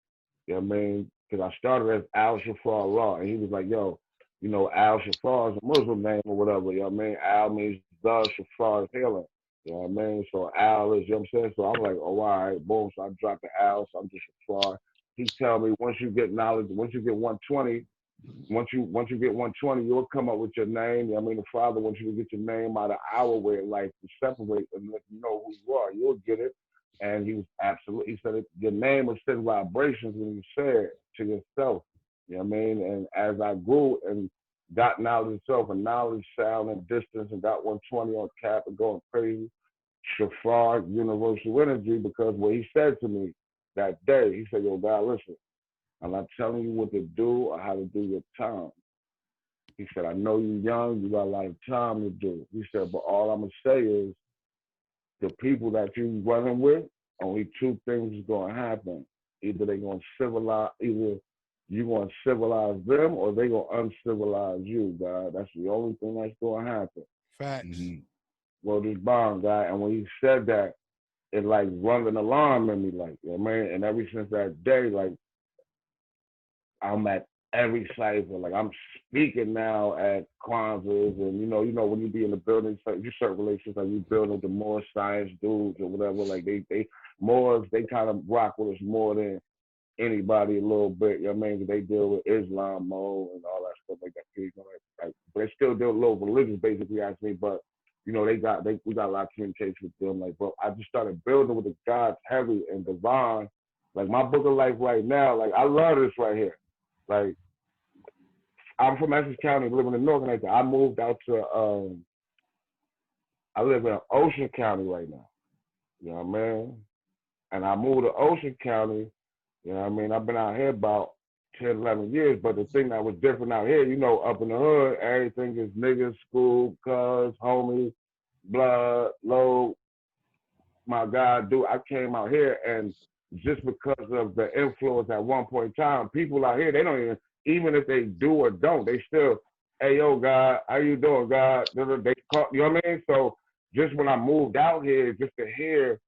you know what I mean? Because I started as Shafaur Allah, and he was like, yo, you know, Shafaur is a Muslim name or whatever, you know what I mean? Al means the, Shafaur is healing, you know what I mean? So Al is, you know what I'm saying? So I'm like, oh, all right, boom. So I dropped the Al, so I'm just Shafaur. He tell me, once you get knowledge, once you get 120, once you get 120, you'll come up with your name. I mean, the Father wants you to get your name out of our way of life to separate and let you know who you are. You'll get it. And he was absolutely, he said, your name will send vibrations when you say it to yourself. You know what I mean? And as I grew and got knowledge itself and knowledge, sound, and distance, and got 120 on cap and going crazy, Shafaur, universal energy, because what he said to me that day, he said, yo, God, listen, I'm not telling you what to do or how to do your time. He said, I know you're young, you got a lot of time to do. He said, but all I'm going to say is the people that you're running with, only two things is going to happen. Either they're going to civilize, either you're going to civilize them or they're going to uncivilize you, God. That's the only thing that's going to happen. Facts. Mm-hmm. Well, this bond, God, and when he said that, it like rung an alarm in me, like, you know what I mean? And ever since that day, like, I'm at every cipher. Like, I'm speaking now at Kwanzaa's, and you know, when you be in the building, like, you certain relations, like you building with the more science dudes or whatever, like they kind of rock with us more than anybody a little bit, you know what I mean? They deal with Islam mode and all that stuff like that. You know, like, but they still deal with a little religious, basically, actually, but you know, we got a lot of communication with them. Like, but I just started building with the gods heavy and divine. Like my book of life right now, like I love this right here. Like I'm from Essex County, living in North Carolina. I moved out to I live in Ocean County right now. You know what I mean? And I moved to Ocean County, you know what I mean? I've been out here about 10, 11 years, but the thing that was different out here, you know, up in the hood, everything is niggas, school, cuz, homies, blood, low, my God, dude. I came out here, and just because of the influence at one point in time, people out here, they don't even if they do or don't, they still, hey, yo, God, how you doing, God? They call, you know what I mean? So just when I moved out here, just to hear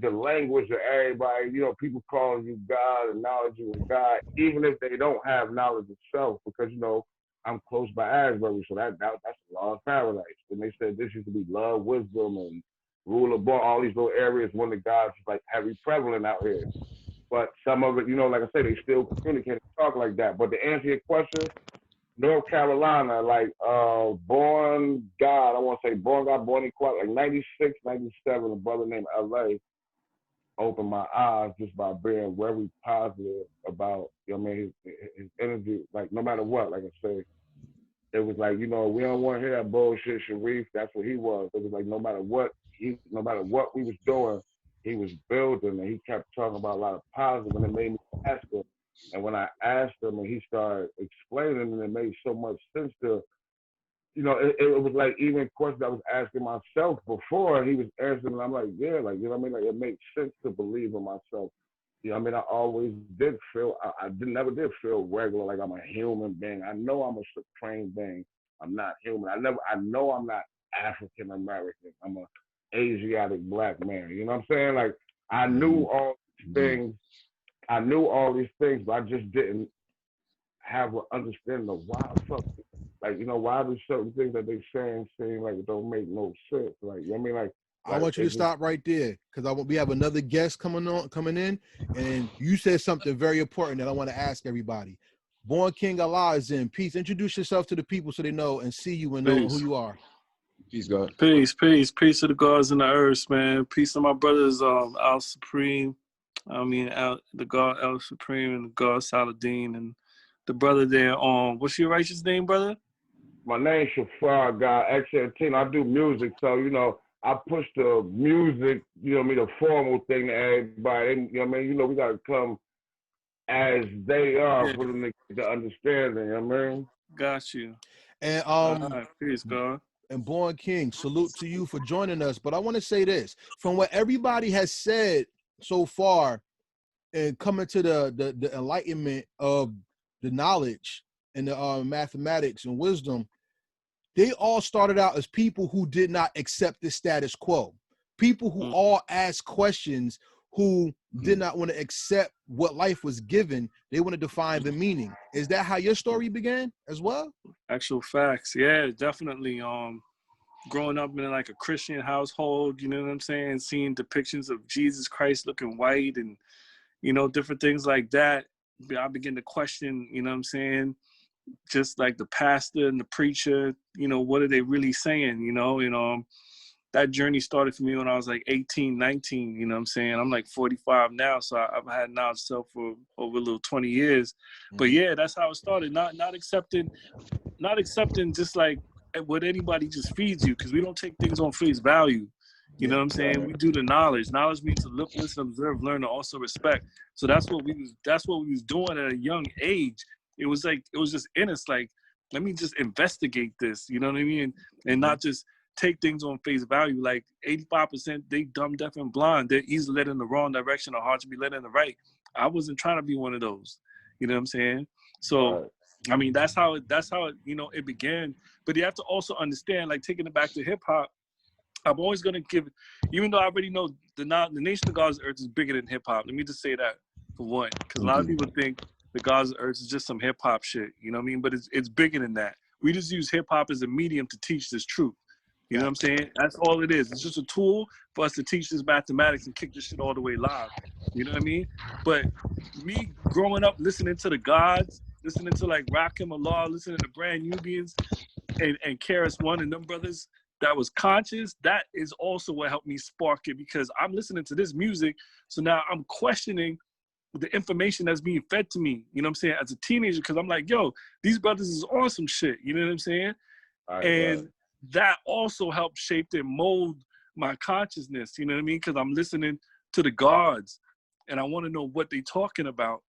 the language of everybody, you know, people calling you God and knowledge you of God, even if they don't have knowledge itself, because, you know, I'm close by Asbury, so that's the law of paradise. And they said this used to be love, wisdom, and rule of law, all these little areas when the gods is like heavy prevalent out here. But some of it, you know, like I said, they still communicate and talk like that. But to answer your question, North Carolina, like born God, I want to say born God, born equal, like 96, 97, a brother named LA opened my eyes just by being very positive about, you know what I mean, his energy, like no matter what, like I say, it was like, you know, we don't want to hear that bullshit, Sharif. That's what he was. It was like no matter what we was doing, he was building, and he kept talking about a lot of positive, and it made me ask him. And when I asked him, and he started explaining, and it made so much sense to, you know, it was like even questions I was asking myself before, he was answering, and I'm like, yeah, like, you know what I mean? Like, it makes sense to believe in myself. You know what I mean? I always did feel, never did feel regular, like I'm a human being. I know I'm a supreme being. I'm not human. I know I'm not African American. I'm a Asiatic black man. You know what I'm saying? Like, I knew all these things. I knew all these things, but I just didn't have an understanding of why the fuck, like, you know, why do certain things that they saying seem like it don't make no sense? Like, you know what I mean? Like, I want you to stop right there, because we have another guest coming in, and you said something very important that I want to ask everybody. Born King Allah is in. Peace. Introduce yourself to the people so they know and see you and know who you are. Peace, God. Peace to the gods and the earth, man. Peace to my brothers, Al Supreme. I mean, the God El Supreme and the God Saladin, and the brother there. What's your righteous name, brother? My name's Shafaur, God, X18. I do music, so, you know, I push the music, you know what I mean, the formal thing to everybody. You know what I mean? You know, we got to come as they are for them to understand, you know what I mean? Got you. And peace, God. And Born King, salute to you for joining us. But I want to say this, from what everybody has said so far, and coming to the enlightenment of the knowledge and the mathematics and wisdom, they all started out as people who did not accept the status quo. People who all asked questions, who did not want to accept what life was given. They wanted to find the meaning. Is that how your story began as well? Actual facts. Yeah, definitely. Growing up in like a Christian household, you know what I'm saying? Seeing depictions of Jesus Christ looking white and, you know, different things like that. I began to question, you know what I'm saying, just like the pastor and the preacher, you know, what are they really saying, you know? That journey started for me when I was like 18, 19, you know what I'm saying? I'm like 45 now, so I've had knowledge self for over a little 20 years. But yeah, that's how it started. Not accepting just like what anybody just feeds you, because we don't take things on face value. You know what I'm saying? We do the knowledge. Knowledge means to look, listen, observe, learn, and also respect. So that's what we was doing at a young age. It was just in us, like, let me just investigate this, you know what I mean? And not just take things on face value. Like 85%, they dumb, deaf, and blind. They're easily led in the wrong direction or hard to be led in the right. I wasn't trying to be one of those. You know what I'm saying? So, I mean, that's how it, you know, it began. But you have to also understand, like, taking it back to hip hop, I'm always going to give, even though I already know the Nation of God's Earth is bigger than hip hop. Let me just say that for one, because a lot of people think the God's Earth is just some hip hop shit. You know what I mean? But it's bigger than that. We just use hip hop as a medium to teach this truth. You know what I'm saying? That's all it is. It's just a tool for us to teach this mathematics and kick this shit all the way live. You know what I mean? But me growing up listening to the gods, listening to like Rakim Allah, listening to Brand Nubians and KRS One and them brothers that was conscious, that is also what helped me spark it, because I'm listening to this music. So now I'm questioning the information that's being fed to me, you know what I'm saying, as a teenager, because I'm like, yo, these brothers is on some shit, you know what I'm saying? And that also helped shape and mold my consciousness, you know what I mean? Because I'm listening to the gods and I want to know what they're talking about.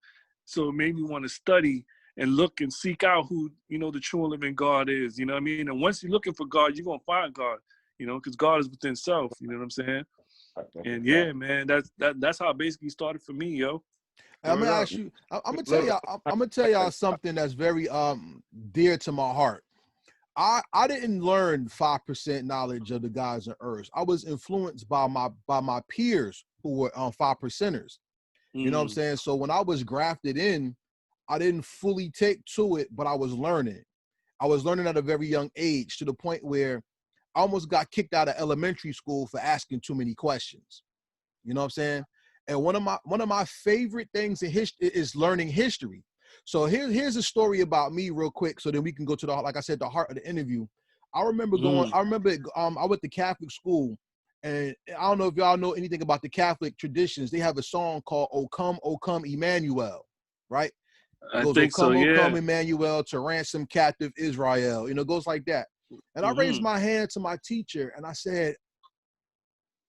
So it made me want to study and look and seek out who, you know, the true and living God is, you know what I mean? And once you're looking for God, you're going to find God, you know, because God is within self, you know what I'm saying? And yeah, man, that's how it basically started for me, yo. I'm gonna ask you, I'm gonna tell y'all something that's very dear to my heart. I didn't learn 5% knowledge of the gods on earth. I was influenced by my peers who were 5%ers. You know what I'm saying? So when I was grafted in, I didn't fully take to it, but I was learning. I was learning at a very young age, to the point where I almost got kicked out of elementary school for asking too many questions. You know what I'm saying? And one of my favorite things in history is learning history. So here's a story about me real quick, so then we can go to the, like I said, the heart of the interview. I remember I went to Catholic school, and I don't know if y'all know anything about the Catholic traditions. They have a song called O Come, Emmanuel, right? It goes, I think so, yeah. O come, Emmanuel, to ransom captive Israel. You know, it goes like that. And I raised my hand to my teacher and I said,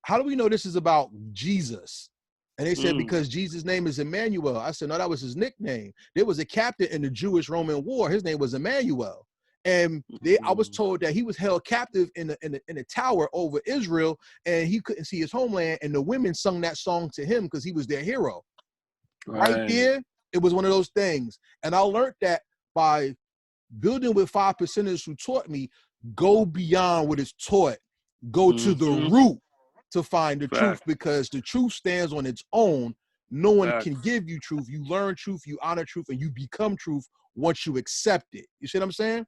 how do we know this is about Jesus? And they said, because Jesus' name is Emmanuel. I said, no, that was his nickname. There was a captain in the Jewish-Roman war. His name was Emmanuel. And I was told that he was held captive in a tower over Israel, and he couldn't see his homeland. And the women sung that song to him because he was their hero. Right there, it was one of those things. And I learned that by building with 5%ers who taught me, go beyond what is taught. Go to the root to find the truth, because the truth stands on its own. No one can give you truth. You learn truth, you honor truth, and you become truth once you accept it. You see what I'm saying?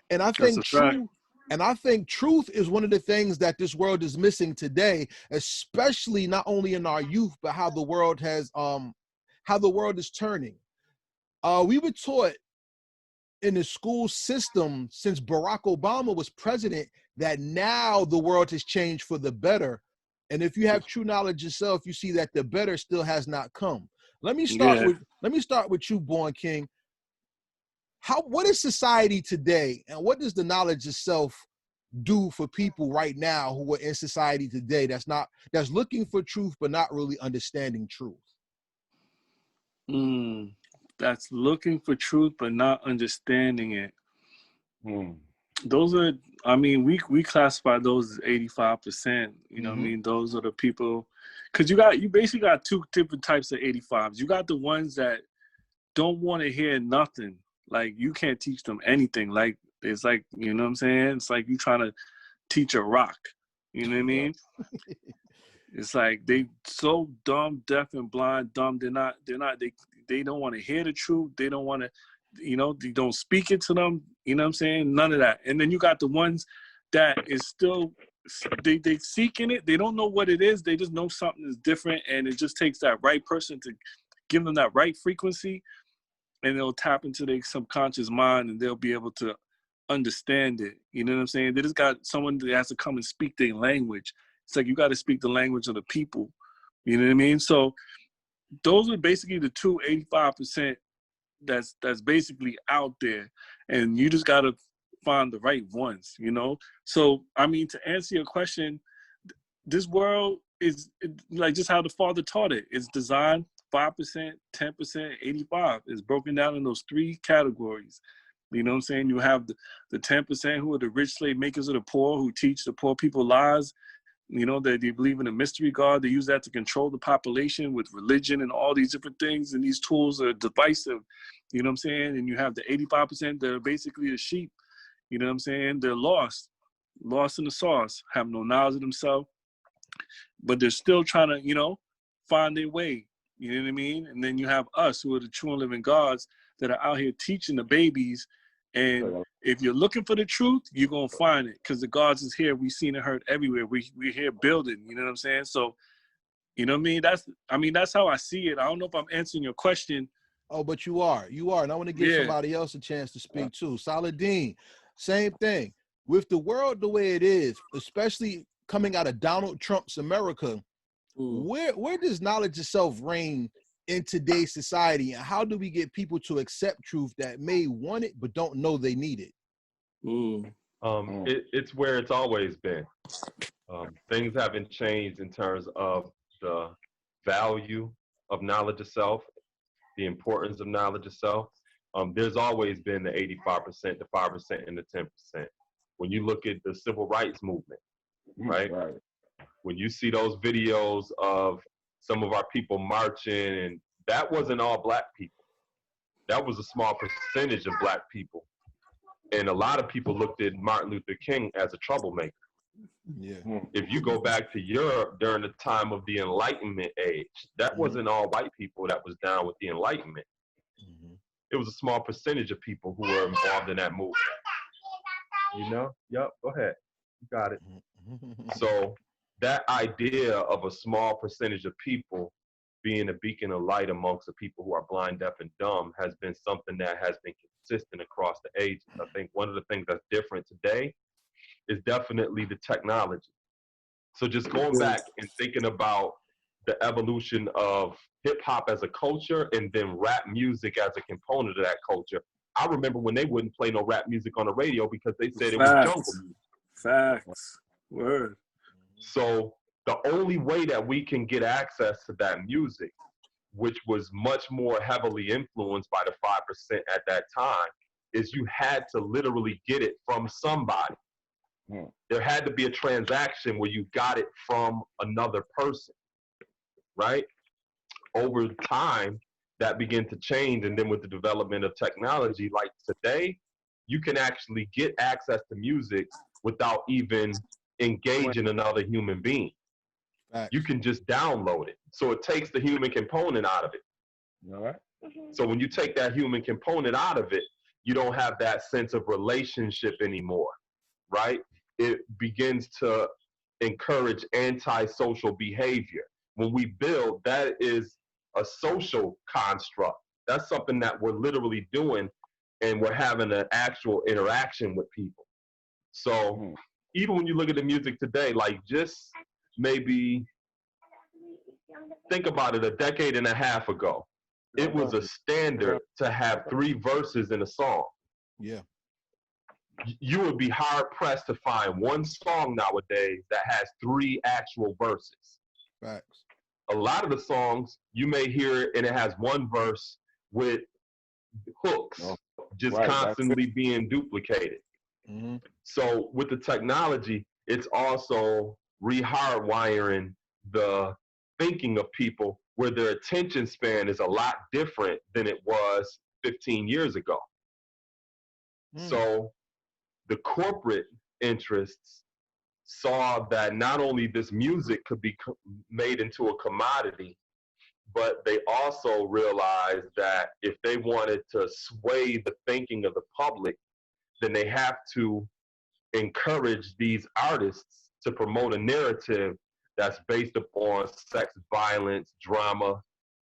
And I think truth is one of the things that this world is missing today, especially not only in our youth, but how the world is turning. We were taught in the school system since Barack Obama was president that now the world has changed for the better. And if you have true knowledge yourself, you see that the better still has not come. Let me start with you, Born King. What is society today, and what does the knowledge itself do for people right now who are in society today that's looking for truth but not really understanding truth? That's looking for truth but not understanding it. Those are, I mean, we classify those as 85%. You know what I mean? Those are the people, because you basically got two different types of 85s. You got the ones that don't want to hear nothing. Like, you can't teach them anything. Like, it's like, you know what I'm saying? It's like you trying to teach a rock. You know what I mean? It's like they so dumb, deaf and blind, dumb. They don't want to hear the truth. They don't want to, you know, they don't speak it to them. You know what I'm saying? None of that. And then you got the ones that is still, they seeking it. They don't know what it is. They just know something is different. And it just takes that right person to give them that right frequency. and they'll tap into their subconscious mind, and they'll be able to understand it. You know what I'm saying? They just got someone that has to come and speak their language. It's like you got to speak the language of the people. You know what I mean? So those are basically the 85% that's basically out there, and you just got to find the right ones, you know? So, I mean, to answer your question, this world is like just how the Father taught it. It's designed 5%, 10%, 85. It's broken down in those 3 categories. You know what I'm saying? You have the 10% who are the rich slave makers of the poor, who teach the poor people lies. You know, they believe in a mystery God. They use that to control the population with religion and all these different things. And these tools are divisive. You know what I'm saying? And you have the 85% that are basically the sheep. You know what I'm saying? They're lost in the sauce, have no knowledge of themselves, but they're still trying to, you know, find their way. You know what I mean? And then you have us, who are the true and living gods, that are out here teaching the babies. And if you're looking for the truth, you're going to find it, because the gods is here. We've seen it, heard everywhere. We're here building, you know what I'm saying? So, you know what I mean? That's how I see it. I don't know if I'm answering your question. Oh, but you are. And I want to give somebody else a chance to speak too. Saladin, same thing. With the world the way it is, especially coming out of Donald Trump's America, where does knowledge of self reign in today's society, and how do we get people to accept truth that may want it but don't know they need it? It's where it's always been. Things haven't changed in terms of the value of knowledge of self, the importance of knowledge of self. There's always been the 85%, the 5%, and the 10%. When you look at the civil rights movement, right? When you see those videos of some of our people marching, and that wasn't all black people. That was a small percentage of black people. And a lot of people looked at Martin Luther King as a troublemaker. Yeah. If you go back to Europe during the time of the Enlightenment age, that wasn't all white people that was down with the Enlightenment. It was a small percentage of people who were involved in that movement. You know? Yep, go ahead. You got it. So that idea of a small percentage of people being a beacon of light amongst the people who are blind, deaf, and dumb has been something that has been consistent across the ages. I think one of the things that's different today is definitely the technology. So just going back and thinking about the evolution of hip hop as a culture and then rap music as a component of that culture. I remember when they wouldn't play no rap music on the radio because they said it was jungle music. Facts. Word. So the only way that we can get access to that music, which was much more heavily influenced by the 5% at that time, is you had to literally get it from somebody. There had to be a transaction where you got it from another person, right? Over time, that began to change, and then with the development of technology, like today, you can actually get access to music without even engaging another human being. You can just download it. So it takes the human component out of it. All right. So when you take that human component out of it, you don't have that sense of relationship anymore, right? It begins to encourage antisocial behavior. When we build, that is a social construct. That's something that we're literally doing, and we're having an actual interaction with people. So even when you look at the music today, like just maybe think about it, a decade and a half ago, it was a standard to have 3 verses in a song. Yeah. You would be hard pressed to find one song nowadays that has 3 actual verses. Facts. A lot of the songs, you may hear it and it has 1 verse with hooks just constantly being duplicated. So with the technology, it's also rehardwiring the thinking of people, where their attention span is a lot different than it was 15 years ago. So the corporate interests saw that not only this music could be made into a commodity, but they also realized that if they wanted to sway the thinking of the public, then they have to encourage these artists to promote a narrative that's based upon sex, violence, drama,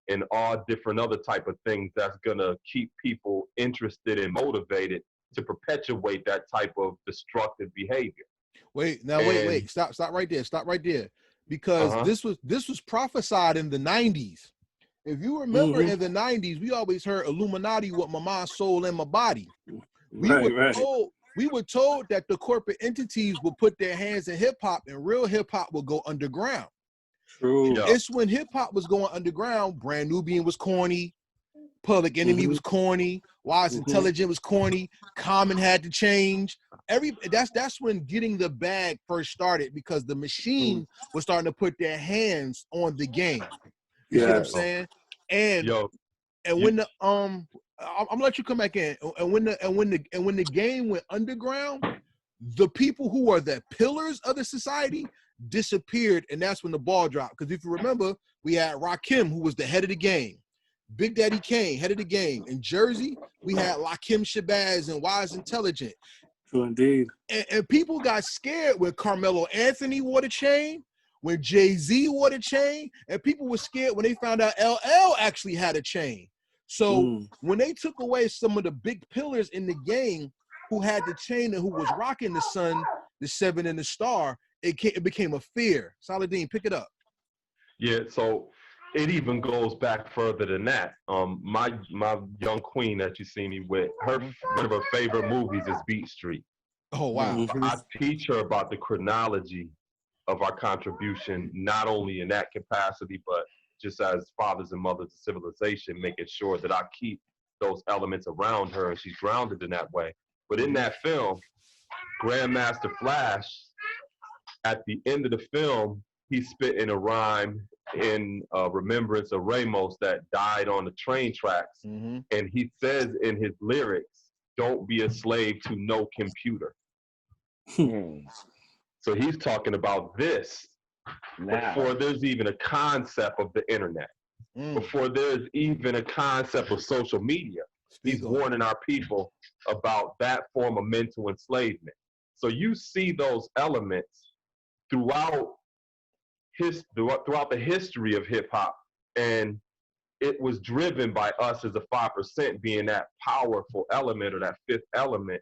and all different other type of things that's gonna keep people interested and motivated to perpetuate that type of destructive behavior. Wait, stop right there, because this was prophesied in the 90s. If you remember, in the 90s, we always heard Illuminati with my mind, soul, and my body. We were told that the corporate entities would put their hands in hip hop, and real hip hop would go underground. True. It's when hip hop was going underground. Brand Nubian was corny. Public Enemy was corny. Wise Intelligent was corny. Common had to change. That's when getting the bag first started, because the machine was starting to put their hands on the game. You see what I'm saying? And when the I'm gonna let you come back in. And when the game went underground, the people who are the pillars of the society disappeared, and that's when the ball dropped. Because if you remember, we had Rakim, who was the head of the game. Big Daddy Kane, head of the game. In Jersey, we had Lakim Shabazz and Wise Intelligent. True indeed. And people got scared when Carmelo Anthony wore the chain, when Jay-Z wore the chain, and people were scared when they found out LL actually had a chain. So when they took away some of the big pillars in the game who had the chain and who was rocking the sun, the 7, and the star, it became a fear. Saladin, pick it up. Yeah, so it even goes back further than that. My young queen that you see me with, one of her favorite movies is Beat Street. Oh, wow. I teach her about the chronology of our contribution, not only in that capacity, but just as fathers and mothers of civilization, making sure that I keep those elements around her and she's grounded in that way. But in that film, Grandmaster Flash, at the end of the film, he's spitting a rhyme in remembrance of Ramos that died on the train tracks. And he says in his lyrics, "Don't be a slave to no computer." So he's talking about this before there's even a concept of the internet, before there's even a concept of social media. He's warning our people about that form of mental enslavement. So you see those elements throughout the history of hip hop, and it was driven by us as a 5% being that powerful element, or that fifth element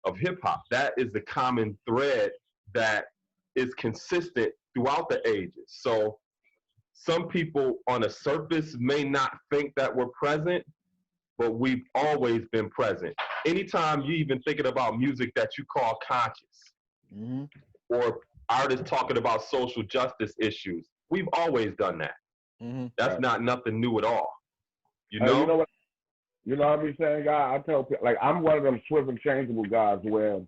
of hip hop. That is the common thread that is consistent throughout the ages. So some people on the surface may not think that we're present, but we've always been present. Anytime you even thinking about music that you call conscious, or artists talking about social justice issues, we've always done that. That's not nothing new at all. You know? You know what I be saying, guy? I tell people, like, I'm one of them swift and changeable guys where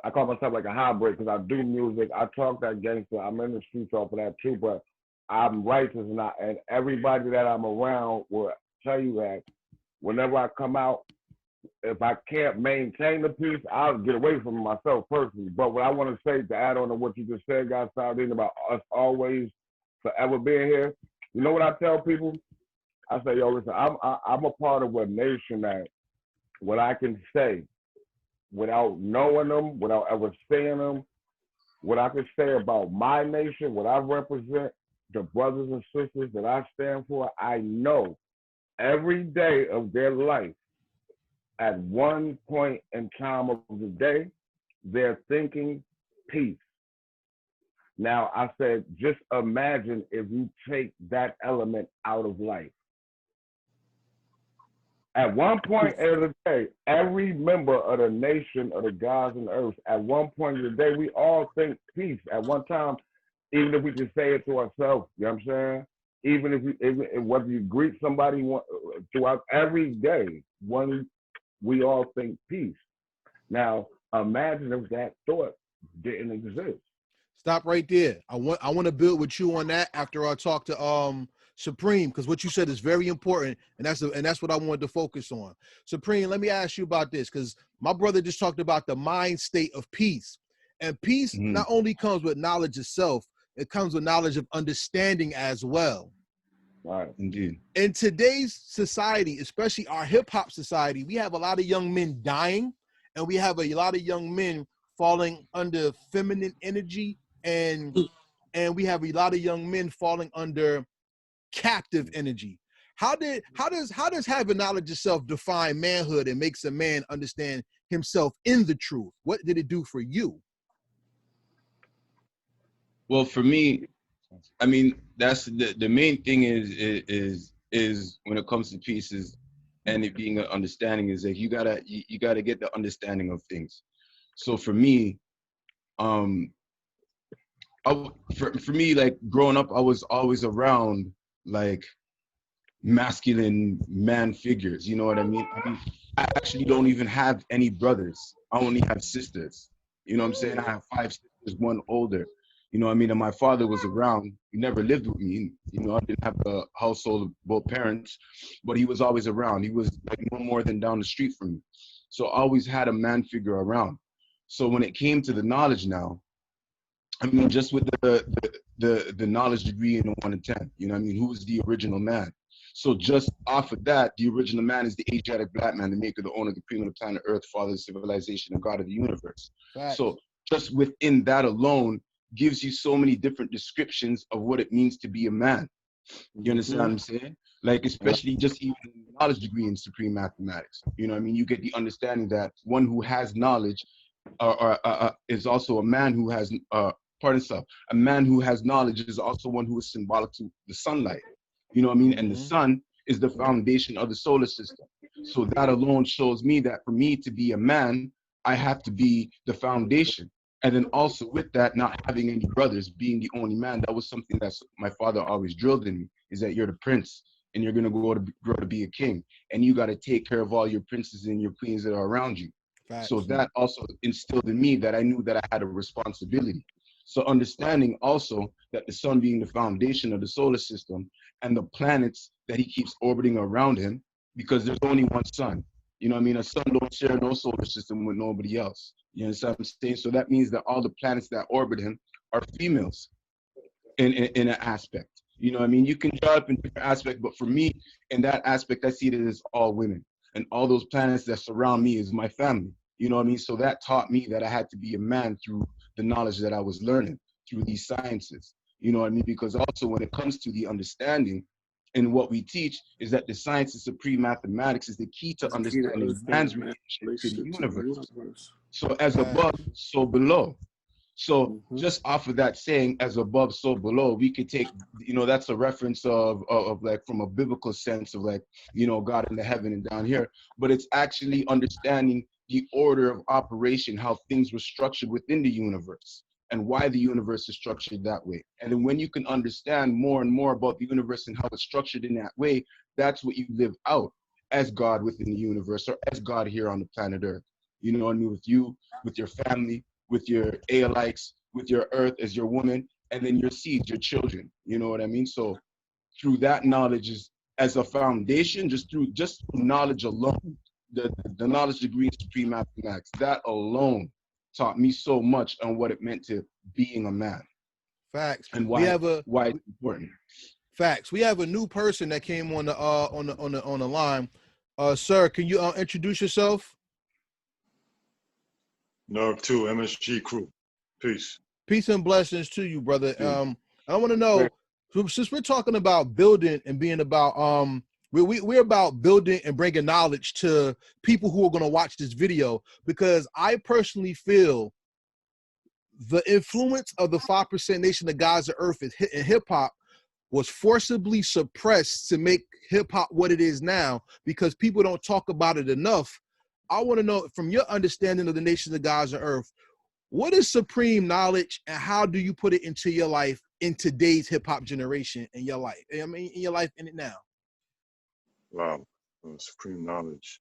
I call myself like a hybrid, because I do music, I talk that gangster, I'm in the streets off of that too, but I'm righteous, and everybody that I'm around will tell you that whenever I come out, if I can't maintain the peace, I'll get away from myself personally. But what I want to say, to add on to what you just said, guys, Saladin, about us always forever being here, you know what I tell people? I say, yo, listen, I'm a part of a nation that what I can say without knowing them, without ever seeing them, what I can say about my nation, what I represent, the brothers and sisters that I stand for, I know every day of their life, at one point in time of the day, they're thinking peace. Now, I said, just imagine if you take that element out of life. At one point of the day, every member of the nation of the gods and earth, at one point of the day, we all think peace at one time, even if we just say it to ourselves, you know what I'm saying? Even whether you greet somebody throughout every day, we all think peace. Now, imagine if that thought didn't exist. Stop right there. I want to build with you on that after I talk to Supreme, because what you said is very important, and that's what I wanted to focus on. Supreme, let me ask you about this, because my brother just talked about the mind state of peace. And peace not only comes with knowledge itself, it comes with knowledge of understanding as well. Right. Indeed. In today's society, especially our hip hop society, we have a lot of young men dying, and we have a lot of young men falling under feminine energy, and we have a lot of young men falling under captive energy. How does having knowledge of self define manhood and makes a man understand himself in the truth? What did it do for you? Well, for me, I mean, that's the main thing is when it comes to pieces and it being an understanding is that you gotta get the understanding of things. So for me, for me, like growing up, I was always around like masculine man figures. You know what I mean? I actually don't even have any brothers. I only have sisters. You know what I'm saying? I have 5 sisters, one older. You know what I mean? And my father was around. He never lived with me. You know, I didn't have a household of both parents, but he was always around. He was like no more than down the street from me. So I always had a man figure around. So when it came to the knowledge now, I mean, just with the knowledge degree in the 1 to 10, you know what I mean? Who is the original man? So just off of that, the original man is the Asiatic black man, the maker, the owner, the cream of the planet Earth, father of civilization, and God of the universe. Right. So just within that alone gives you so many different descriptions of what it means to be a man. You understand what I'm saying? Like, especially just even knowledge degree in supreme mathematics. You know what I mean? You get the understanding that one who has knowledge is also a man who has, pardon self, a man who has knowledge is also one who is symbolic to the sunlight. You know what I mean? And the sun is the foundation of the solar system. So that alone shows me that for me to be a man, I have to be the foundation. And then also with that, not having any brothers, being the only man, that was something that my father always drilled in me, is that you're the prince and you're going to grow to be a king. And you got to take care of all your princes and your queens that are around you. Facts. So that also instilled in me that I knew that I had a responsibility. So understanding also that the sun being the foundation of the solar system and the planets that he keeps orbiting around him, because there's only one sun. You know what I mean? A sun don't share no solar system with nobody else. You understand what I'm saying? So that means that all the planets that orbit him are females in an aspect. You know what I mean? You can draw up in different aspects, but for me, in that aspect, I see it as all women. And all those planets that surround me is my family. You know what I mean? So that taught me that I had to be a man through the knowledge that I was learning through these sciences. You know what I mean? Because also when it comes to the understanding and what we teach is that the science of supreme mathematics is the key to understanding man's relationship to the universe. So as above, so below. So just off of that saying, as above, so below, we could take, you know, that's a reference of like from a biblical sense of like, you know, God in the heaven and down here, but it's actually understanding the order of operation, how things were structured within the universe and why the universe is structured that way. And then when you can understand more and more about the universe and how it's structured in that way, that's what you live out as God within the universe or as God here on the planet Earth. You know what I mean? With you, with your family, with your alikes, with your earth as your woman, and then your seeds, your children. You know what I mean? So through that knowledge is as a foundation, just through knowledge alone, the knowledge degree in supreme mathematics, that alone taught me so much on what it meant to being a man. Facts. And why it's important. Facts. We have a new person that came on the line. Sir, can you introduce yourself? Nerve 2, MSG crew. Peace. Peace and blessings to you, brother. I want to know, since we're talking about building and being about we're about building and bringing knowledge to people who are going to watch this video, because I personally feel the influence of the 5% Nation of God's Earth in hip hop was forcibly suppressed to make hip hop what it is now, because people don't talk about it enough. I want to know, from your understanding of the Nation of God's Earth, what is supreme knowledge and how do you put it into your life in today's hip hop generation in your life? I mean, in your life in it now. Wow, supreme knowledge.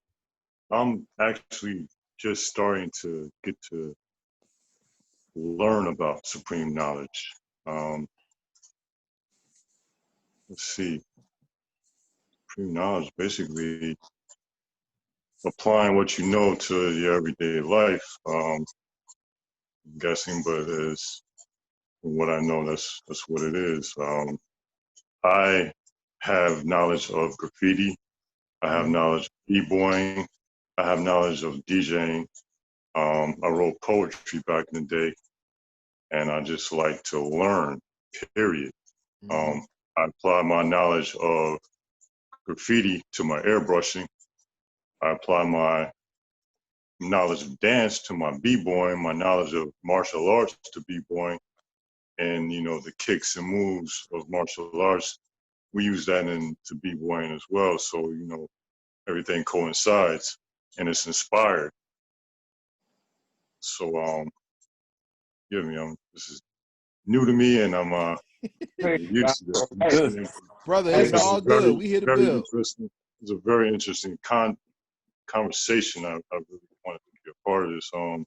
I'm actually just starting to get to learn about supreme knowledge. Let's see. Supreme knowledge, basically applying what you know to your everyday life. I'm guessing, but as from what I know, that's what it is. I have knowledge of graffiti. I have knowledge of e-boying. I have knowledge of DJing. I wrote poetry back in the day, and I just like to learn, period. I apply my knowledge of graffiti to my airbrushing. I apply my knowledge of dance to my b-boying, my knowledge of martial arts to b-boying, and you know, the kicks and moves of martial arts, we use that into b-boying as well. So you know, everything coincides and it's inspired. So yeah, this is new to me, and I'm used to this. Brother, it's all good. We here to build. Interesting. It's a very interesting conversation. I really wanted to be a part of this. No,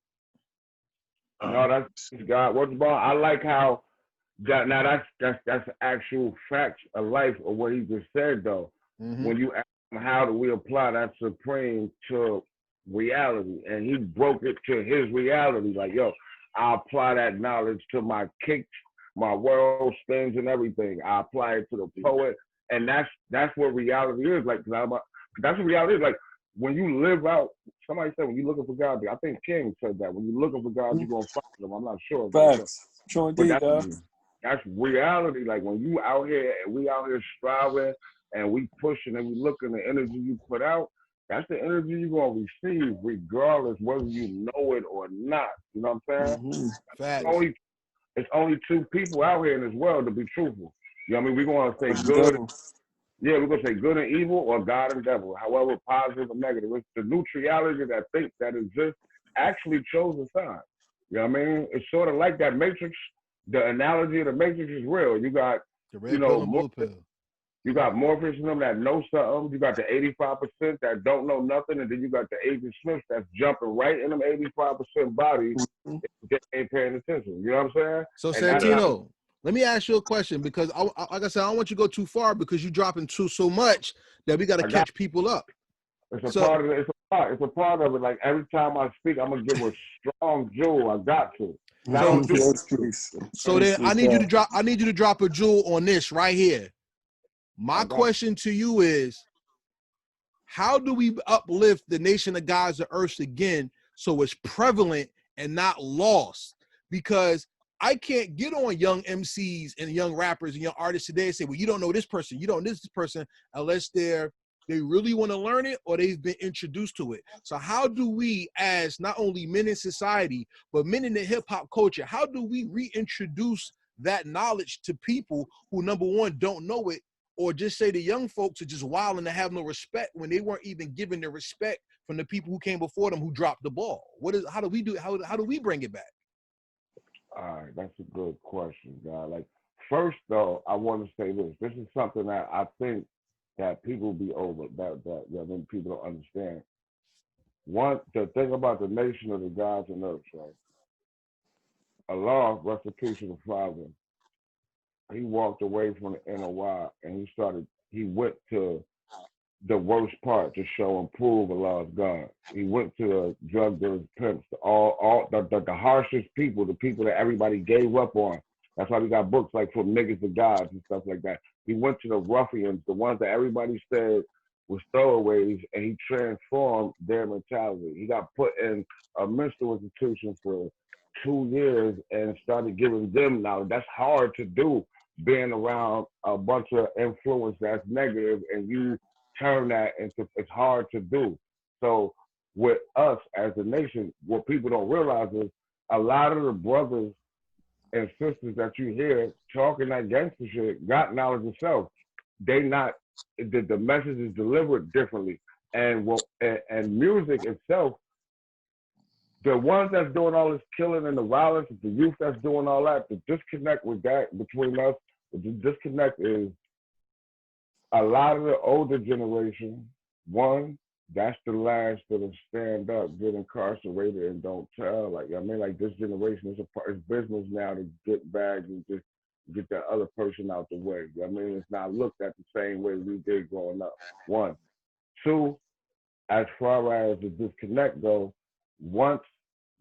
that's God. What's about? I like how that. Now that's actual facts of life of what he just said though. Mm-hmm. When you ask him how do we apply that supreme to reality, and he broke it to his reality. Like, yo, I apply that knowledge to my kicks, my world spins, and everything. I apply it to the poet, and that's what reality is. Like, that's what reality is. Like, when you live out, somebody said when you're looking for God, I think King said that when you're looking for God, you're gonna find him. I'm not sure. Facts. Sure indeed, that's reality. Like when you out here and we out here striving and we pushing and we looking, the energy you put out, that's the energy you're gonna receive, regardless whether you know it or not. You know what I'm saying? Mm-hmm. Facts. It's only two people out here in this world to be truthful. You know what I mean? We're gonna say good. Yeah, we're gonna say good and evil or God and devil, however positive or negative. It's the neutrality that thinks that exists actually chose a side. You know what I mean? It's sort of like that Matrix. The analogy of the Matrix is real. You got, the red pill and blue pill. You got Morpheus in them that know something. You got the 85% that don't know nothing, and then you got the Agent Smiths that's jumping right in them 85% bodies that ain't paying attention. You know what I'm saying? So Santino, let me ask you a question, because like I said, I don't want you to go too far because you're dropping so much that we got to catch people up. It's a part of it. It's a part of it. Like every time I speak, I'm gonna give a strong jewel. I got to. So then I need you to drop a jewel on this right here. My question to you is, how do we uplift the nation of gods of earth again so it's prevalent and not lost? Because I can't get on young MCs and young rappers and young artists today and say, well, you don't know this person, you don't know this person, unless they really want to learn it or they've been introduced to it. So how do we, as not only men in society, but men in the hip hop culture, how do we reintroduce that knowledge to people who, number one, don't know it, or just say the young folks are just wild and they have no respect when they weren't even given the respect from the people who came before them who dropped the ball? How do we do it? How do we bring it back? All right, that's a good question, guy. Like, first though, I want to say this. This is something that I think that people be over, that people don't understand. One, the thing about the nation of the gods and earth, right? Allah, rest in peace to the Father, he walked away from the NOI and he went to the worst part to show and prove Allah's God. He went to the drug dealers, pimps, the harshest people, the people that everybody gave up on. That's why we got books like For Niggas to Gods and stuff like that. He went to the ruffians, the ones that everybody said was throwaways, and he transformed their mentality. He got put in a mental institution for 2 years and started giving them knowledge. That's hard to do, being around a bunch of influence that's negative, and you turn that into, it's hard to do. So with us as a nation, what people don't realize is a lot of the brothers and sisters that you hear talking that gangster shit got knowledge themselves. They not, the message is delivered differently. And music itself, the ones that's doing all this killing and the violence, the youth that's doing all that, the disconnect with that between us, the disconnect is a lot of the older generation, one, that's the last that'll stand up, get incarcerated, and don't tell. Like, I mean, like this generation is business now to get bags and just get that other person out the way. I mean, it's not looked at the same way we did growing up. One. Two, as far as the disconnect goes, once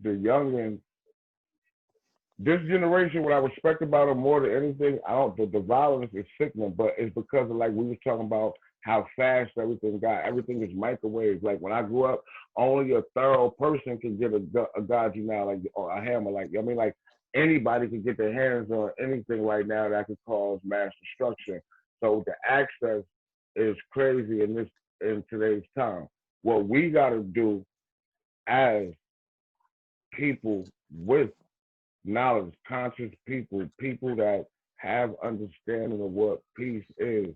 the youngin', this generation, what I respect about them more than anything, the violence is sickening, but it's because of, like we were talking about, how fast everything got. Everything is microwaves. Like when I grew up, only a thorough person can get a Gauge now, like, or a hammer. Like, I mean, like anybody can get their hands on anything right now that could cause mass destruction. So the access is crazy in today's time. What we got to do as people with knowledge, conscious people, people that have understanding of what peace is,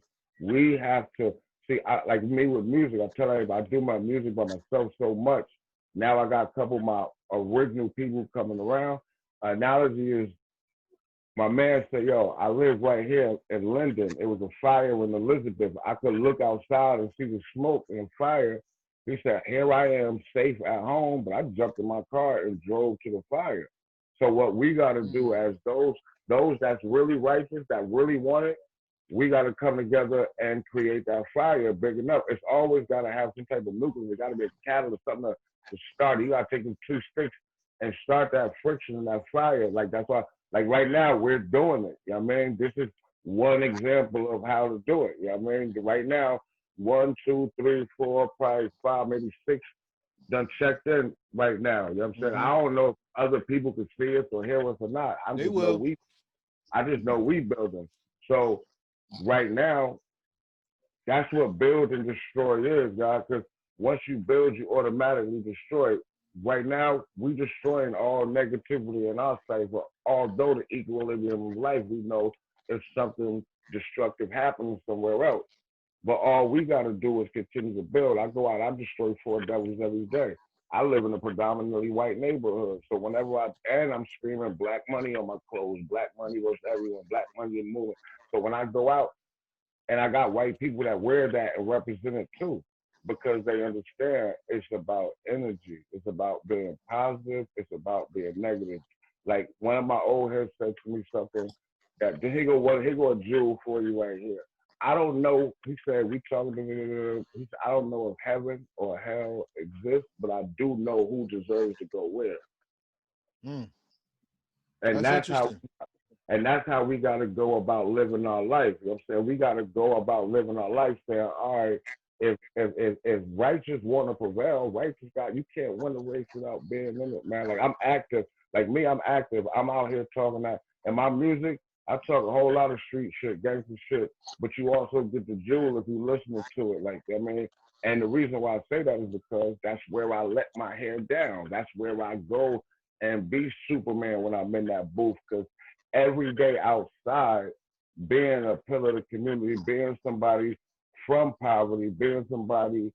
we have to see. Like me with music, I tell everybody I do my music by myself so much. Now I got a couple of my original people coming around. Analogy is, my man said, yo, I live right here in Linden. It was a fire in Elizabeth. I could look outside and see the smoke and fire. He said, here I am safe at home, but I jumped in my car and drove to the fire. So what we got to do as those that's really righteous, that really want it, we got to come together and create that fire big enough. It's always got to have some type of nucleus. It got to be a catalyst, something to start. You got to take them 2 sticks and start that friction and that fire. Like that's why. Like right now, we're doing it. You know what I mean? This is one example of how to do it. You know what I mean? Right now, 1, 2, 3, 4, probably 5, maybe 6 done checked in right now. You know what I'm saying? I don't know if other people could see us or hear us or not. I just know we building. So right now, that's what build and destroy is, guys. Because once you build, you automatically destroy. Right now, we destroying all negativity in our sight, but although the equilibrium of life, we know if something destructive happening somewhere else. But all we got to do is continue to build. I go out, I destroy 4 devils every day. I live in a predominantly white neighborhood. So whenever I'm screaming black money on my clothes, black money versus everyone, black money and moving. So when I go out, and I got white people that wear that and represent it too, because they understand it's about energy. It's about being positive. It's about being negative. Like one of my old heads said to me something that, here go a jewel for you right here. I don't know, he said, he said, I don't know if heaven or hell exists, but I do know who deserves to go where. And that's how we got to go about living our life. You know what I'm saying? We got to go about living our life saying, all right, if righteous want to prevail, righteous God, you can't win the race without being in it, man. Like I'm active. Like me, I'm active. I'm out here talking that. And my music, I talk a whole lot of street shit, gangster shit, but you also get the jewel if you listening to it. Like, I mean, and the reason why I say that is because that's where I let my hair down. That's where I go and be Superman when I'm in that booth. Because every day outside, being a pillar of the community, being somebody from poverty, being somebody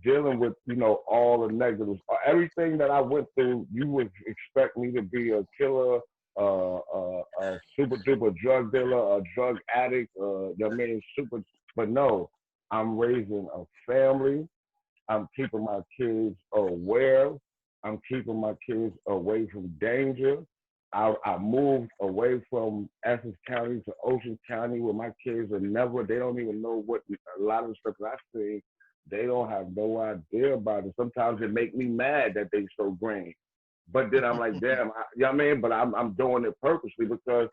dealing with, you know, all the negatives, everything that I went through, you would expect me to be a killer, a super duper drug dealer, a drug addict, but no, I'm raising a family. I'm keeping my kids aware. I'm keeping my kids away from danger. I moved away from Essex County to Ocean County where my kids they don't even know what a lot of the stuff that I see, they don't have no idea about it. Sometimes it make me mad that they so green. But then I'm like, damn, you know what I mean? But I'm doing it purposely because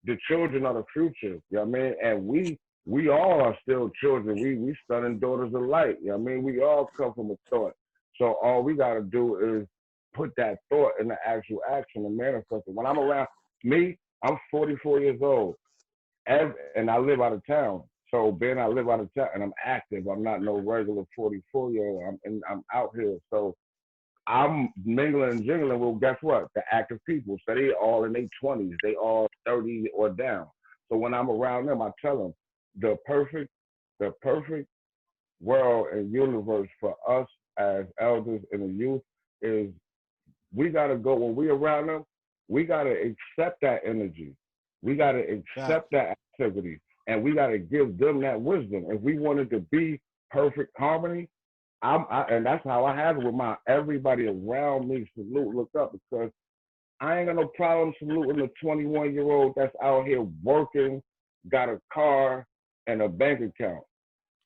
the children are the future, you know what I mean? And we all are still children. We son and daughters of light, you know what I mean? We all come from a thought. So all we got to do is put that thought in the actual action and manifest it. When I'm around me, I'm 44 years old, and I live out of town. So being I live out of town and I'm active, I'm not no regular 44-year-old. I'm out here. So I'm mingling and jingling with, guess what? The active people. So they all in their 20s. They all 30 or down. So when I'm around them, I tell them the perfect world and universe for us as elders and the youth is we got to go, when we around them, we got to accept that energy. We got to accept that activity. And we got to give them that wisdom. If we wanted to be perfect harmony, and that's how I have it with everybody around me. Salute, look up, because I ain't got no problem saluting a 21-year-old that's out here working, got a car and a bank account.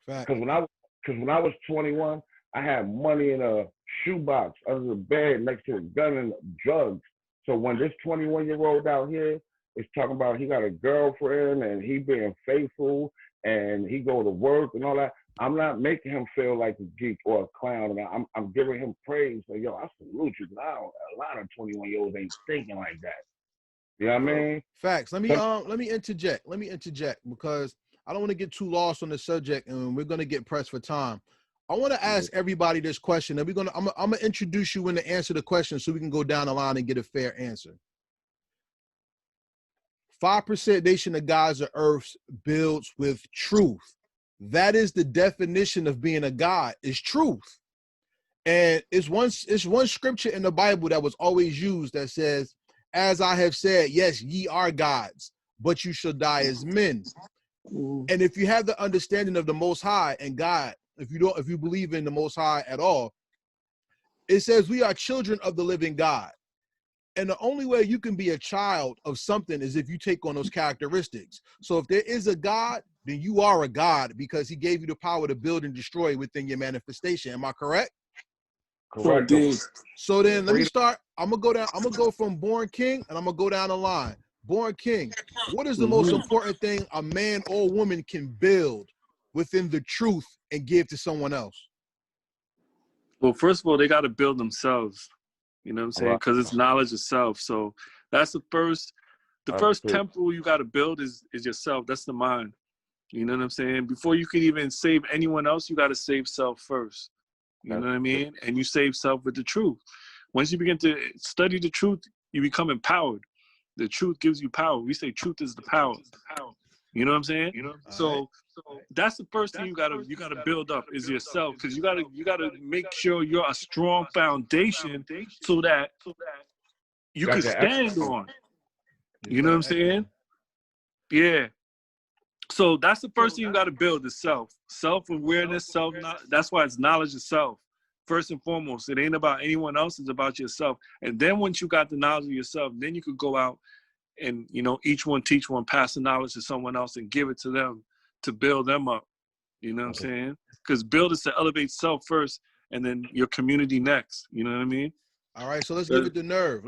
Because when I was 21, I had money in a shoebox under the bed next to a gun and drugs. So when this 21-year-old out here is talking about he got a girlfriend and he being faithful and he go to work and all that, I'm not making him feel like a geek or a clown. And I'm giving him praise. Like, yo, I salute you. Now a lot of 21-year-olds ain't thinking like that. You know what I mean? Facts. Let me interject. Because I don't want to get too lost on the subject, and we're going to get pressed for time. I want to ask everybody this question, and I'm gonna introduce you when to answer the question so we can go down the line and get a fair answer. 5% Nation of Gods of Earth builds with truth. That is the definition of being a God, is truth. And it's one scripture in the Bible that was always used that says, as I have said, yes, ye are gods, but you shall die as men. And if you have the understanding of the Most High and God, if you believe in the Most High at all, it says we are children of the living God. And the only way you can be a child of something is if you take on those characteristics. So if there is a God, then you are a God because he gave you the power to build and destroy within your manifestation. Am I correct? Correct. So then let me start. I'm gonna go from born king and I'm gonna go down the line. Born king, what is the most important thing a man or woman can build within the truth and give to someone else? Well, first of all, they got to build themselves. You know what I'm saying? Because it's knowledge of self. So that's the first temple you got to build is yourself. That's the mind. You know what I'm saying? Before you can even save anyone else, you got to save self first. You know what I mean? And you save self with the truth. Once you begin to study the truth, you become empowered. The truth gives you power. We say truth is the power. You know what I'm saying? So that's the first thing you gotta build up is yourself, because you gotta make sure you're a strong foundation so that you can stand on. You know what I'm saying? Yeah. So that's the first thing you gotta build is self. Self-awareness, that's why it's knowledge of self. First and foremost, it ain't about anyone else, it's about yourself. And then once you got the knowledge of yourself, then you could go out and, you know, each one teach one, pass the knowledge to someone else and give it to them to build them up. You know what I'm saying? Because build is to elevate self first and then your community next. You know what I mean? All right, so let's give it to Nerve.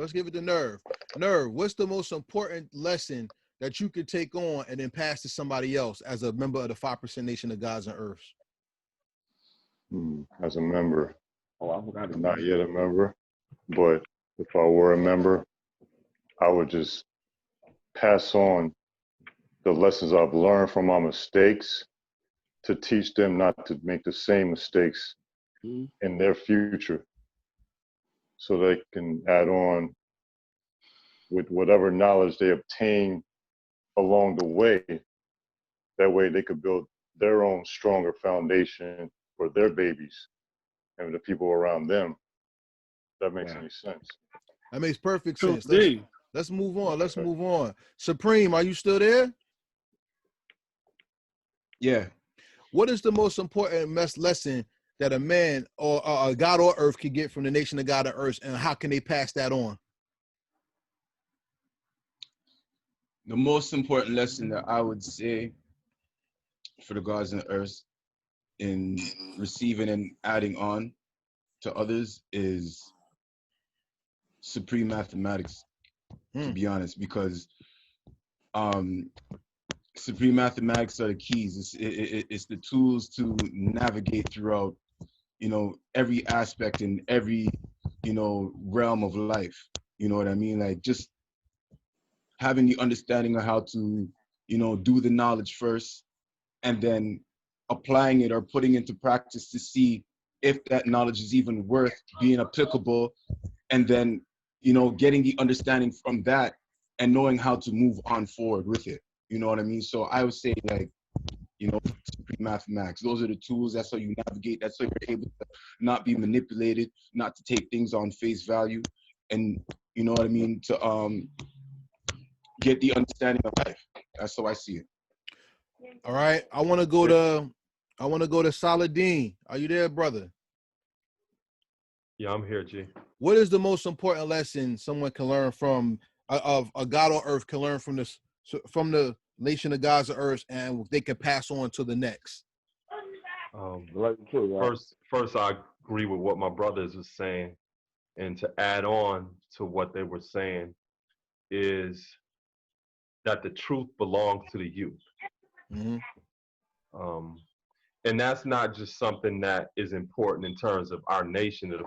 Nerve, what's the most important lesson that you could take on and then pass to somebody else as a member of the 5% Nation of Gods and Earths? As a member. I'm not yet a member, but if I were a member, I would just pass on the lessons I've learned from my mistakes to teach them not to make the same mistakes in their future, so they can add on with whatever knowledge they obtain along the way. That way they could build their own stronger foundation for their babies and the people around them. That makes any sense. That makes perfect sense. Let's move on. Supreme, are you still there? Yeah. What is the most important lesson that a man or a God or Earth can get from the Nation of God and Earth, and how can they pass that on? The most important lesson that I would say for the gods and Earth in receiving and adding on to others is supreme mathematics, to be honest, because supreme mathematics are the keys. It's the tools to navigate throughout, you know, every aspect in every, you know, realm of life. You know what I mean? Like just having the understanding of how to, you know, do the knowledge first and then applying it or putting into practice to see if that knowledge is even worth being applicable, and then, you know, getting the understanding from that and knowing how to move on forward with it. You know what I mean? So I would say, like, you know, mathematics, those are the tools. That's how you navigate. That's how you're able to not be manipulated, not to take things on face value, and, you know what I mean, to get the understanding of life. That's how I see it. All right, I want to go to Saladin. Are you there, brother? Yeah, I'm here, G. What is the most important lesson someone can learn from of a God on Earth can learn from the Nation of Gods of Earth, and they can pass on to the next? First, I agree with what my brothers was saying, and to add on to what they were saying is that the truth belongs to the youth. And that's not just something that is important in terms of our nation of the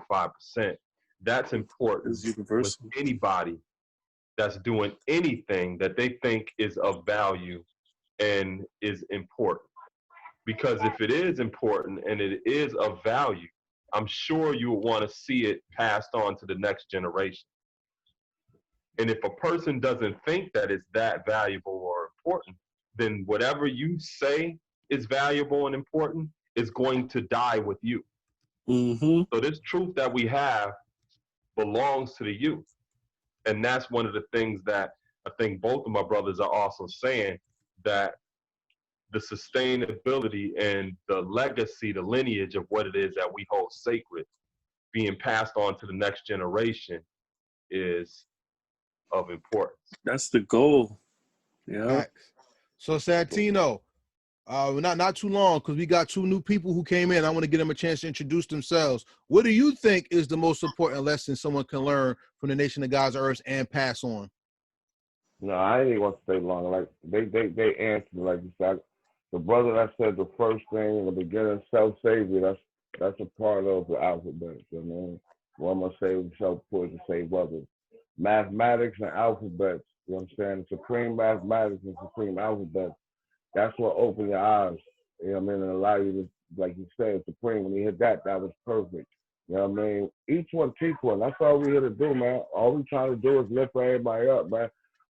5%. That's important with anybody that's doing anything that they think is of value and is important. Because if it is important and it is of value, I'm sure you would want to see it passed on to the next generation. And if a person doesn't think that it's that valuable or important, then whatever you say is valuable and important is going to die with you. So this truth that we have belongs to the youth. And that's one of the things that I think both of my brothers are also saying, that the sustainability and the legacy, the lineage of what it is that we hold sacred being passed on to the next generation is of importance. That's the goal. Yeah. Right. So Santino, not too long, because we got two new people who came in. I want to give them a chance to introduce themselves. What do you think is the most important lesson someone can learn from the Nation of God's Earth and pass on? No, I ain't want to stay long. Like they answered, like you said. The brother that said the first thing in the beginning, self-savior, that's a part of the alphabet. You know, what I'm gonna say, self-poise to save others. Mathematics and alphabets. You understand? Supreme mathematics and supreme alphabets. That's what opened your eyes. You know what I mean? And allow you to, like you said, supreme. When you hit that was perfect. You know what I mean? Each one teach one. That's all we here to do, man. All we trying to do is lift everybody up, man.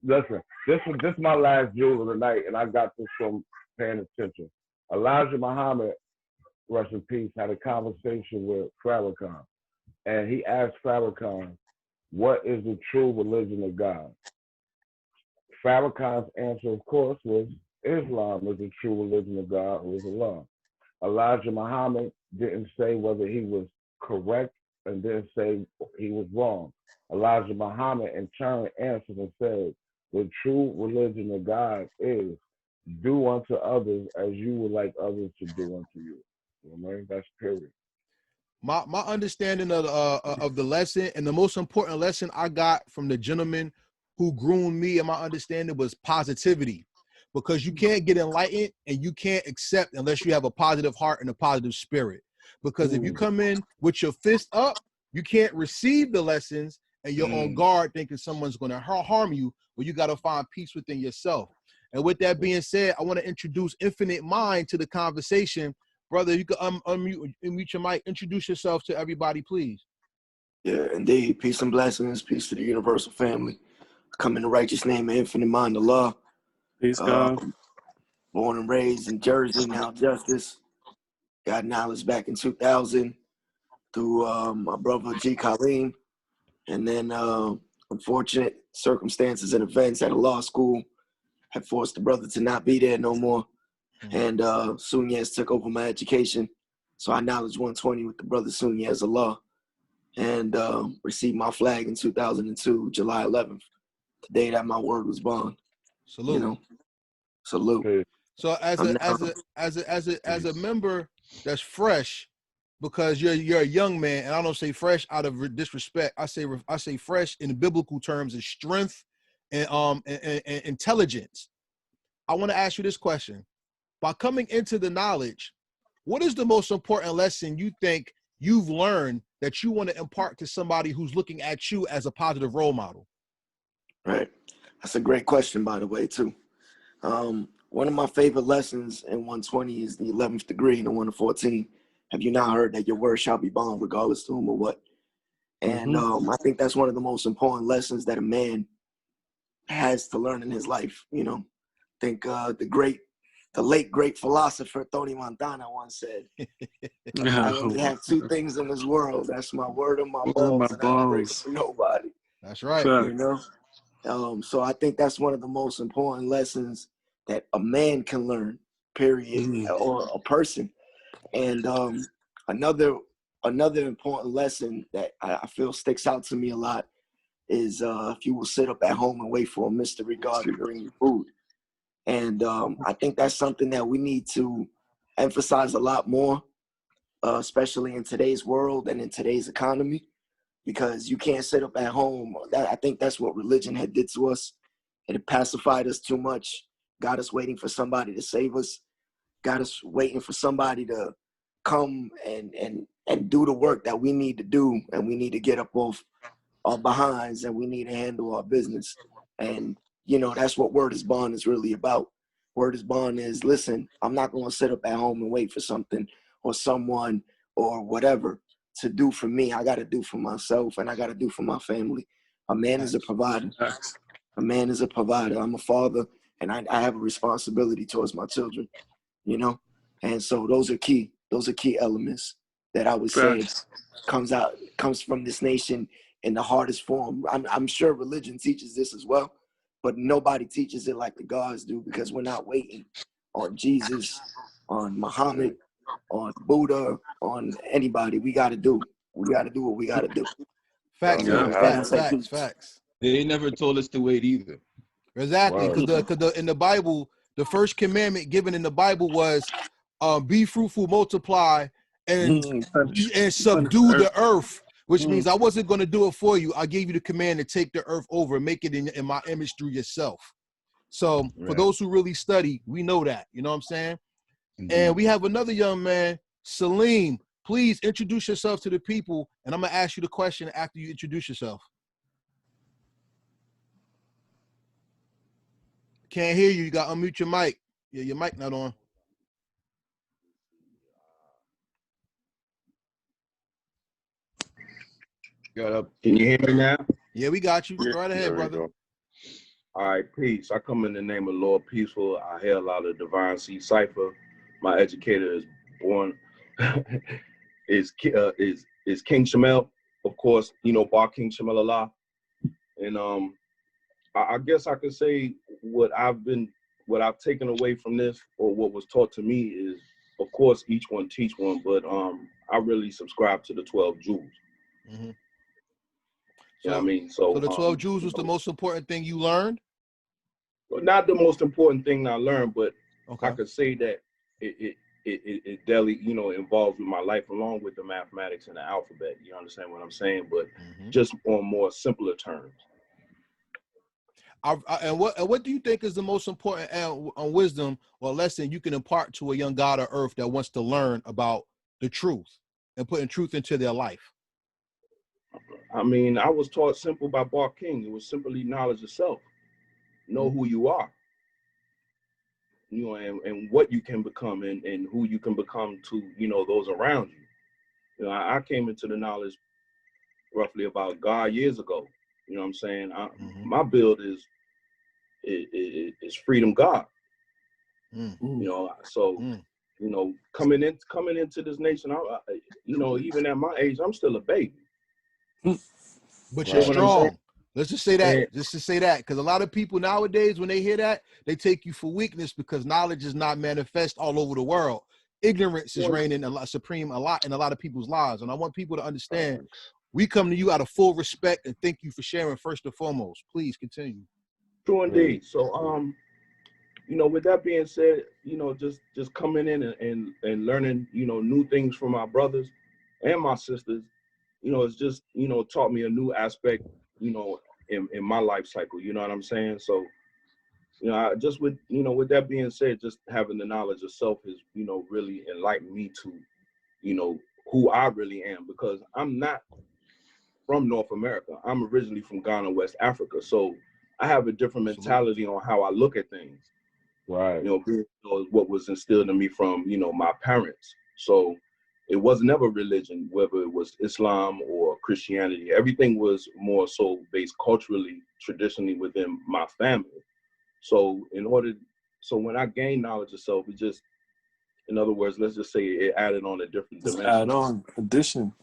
Listen, this is my last jewel of the night, and I got this from paying attention. Elijah Muhammad, rest in peace, had a conversation with Farrakhan, and he asked Farrakhan, what is the true religion of God? Farrakhan's answer, of course, was Islam is the true religion of God, who is Allah. Elijah Muhammad didn't say whether he was correct and didn't say he was wrong. Elijah Muhammad in turn answered and said, the true religion of God is do unto others as you would like others to do unto you. You know what I mean? That's period. My understanding of the lesson, and the most important lesson I got from the gentleman who groomed me and my understanding, was positivity. Because you can't get enlightened and you can't accept unless you have a positive heart and a positive spirit. Because if you come in with your fist up, you can't receive the lessons, and you're on guard thinking someone's going to harm you. Well, you got to find peace within yourself. And with that being said, I want to introduce Infinite Mind to the conversation. Brother, you can unmute your mic. Introduce yourself to everybody, please. Yeah, indeed. Peace and blessings. Peace to the universal family. Come in the righteous name of Infinite Mind Allah. Peace, God. Born and raised in Jersey, now Justice. Got knowledge back in 2000 through my brother G. Colleen. And then unfortunate circumstances and events at a law school had forced the brother to not be there no more. And Sunyez took over my education. So I knowledge 120 with the brother Sunyez Allah. And received my flag in 2002, July 11th, the day that my word was bond. Salute. You know, salute. Okay. So as a member that's fresh, because you're a young man, and I don't say fresh out of disrespect. I say fresh in biblical terms is strength and intelligence. I want to ask you this question: by coming into the knowledge, what is the most important lesson you think you've learned that you want to impart to somebody who's looking at you as a positive role model? Right. That's a great question, by the way, too. One of my favorite lessons in 120 is the 11th degree in the 1 to 14. Have you not heard that your word shall be bond regardless to whom or what? And I think that's one of the most important lessons that a man has to learn in his life. You know, I think the late great philosopher Tony Montana once said, I only have two things in this world. That's my word and my balls, and I don't break it for nobody. That's right. You know? So I think that's one of the most important lessons that a man can learn, period, or a person. And another important lesson that I feel sticks out to me a lot is if you will sit up at home and wait for a mystery God to bring you food. And I think that's something that we need to emphasize a lot more, especially in today's world and in today's economy, because you can't sit up at home. I think that's what religion had did to us. It pacified us too much, got us waiting for somebody to save us, got us waiting for somebody to come and do the work that we need to do, and we need to get up off our behinds, and we need to handle our business. And you know, that's what Word is Bond is really about. word is bond is, listen, I'm not going to sit up at home and wait for something or someone or whatever to do for me. I got to do for myself, and I got to do for my family. A man is a provider. A man is a provider. I'm a father, and I have a responsibility towards my children, you know? And so those are key. Those are key elements that I would say comes from this nation in the hardest form. I'm sure religion teaches this as well, but nobody teaches it like the gods do, because we're not waiting on Jesus, on Muhammad, on Buddha, on anybody. We got to do what we got to do. Facts, facts. They never told us to wait either. Exactly, because in the Bible, the first commandment given in the Bible was, be fruitful, multiply, and subdue the earth, which means I wasn't going to do it for you. I gave you the command to take the earth over, make it in my image through yourself. So for those who really study, we know that, you know what I'm saying? And we have another young man, Salim. Please introduce yourself to the people, and I'm going to ask you the question after you introduce yourself. Can't hear you. You got to unmute your mic. Yeah, your mic not on. Can you hear me now? Yeah, we got you. Go right ahead, brother. All right, peace. I come in the name of Lord Peaceful. I hail out of Divine Seed Cipher. My educator is born is King Shamel, of course. You know, Bar King Shamel Allah. And I guess I could say what I've taken away from this, or what was taught to me, is, of course, each one teach one, but I really subscribe to the 12 jewels. Mm-hmm. You know what I mean? So the 12 jewels was the most important thing you learned? Well, not the most important thing I learned, but I could say that it daily, you know, involves with my life, along with the mathematics and the alphabet. You understand what I'm saying? But just on more simpler terms. And what do you think is the most important wisdom or lesson you can impart to a young God of earth that wants to learn about the truth and putting truth into their life? I mean, I was taught simple by Bar King. It was simply knowledge of self. Know who you are, you know, and what you can become, and who you can become to, you know, those around you. You know, I came into the knowledge roughly about God years ago. You know what I'm saying? My build is freedom God. You know, so you know, coming into this nation, you know, even at my age, I'm still a baby. But you're strong. Let's just say that. Just to say that, because a lot of people nowadays, when they hear that, they take you for weakness, because knowledge is not manifest all over the world. Ignorance is reigning supreme a lot in a lot of people's lives, and I want people to understand. We come to you out of full respect and thank you for sharing first and foremost. Please continue. True indeed. So you know, with that being said, you know, just coming in and learning, you know, new things from my brothers and my sisters, you know, it's just, you know, taught me a new aspect, you know, in my life cycle. You know what I'm saying? So, you know, with that being said, just having the knowledge of self has, you know, really enlightened me to, you know, who I really am, because I'm not from North America. I'm originally from Ghana, West Africa. So I have a different mentality on how I look at things. Right. You know, what was instilled in me from, you know, my parents. So it was never religion, whether it was Islam or Christianity. Everything was more so based culturally, traditionally within my family. So when I gained knowledge of self, it just, in other words, let's just say it added on a different dimension. Add on addition.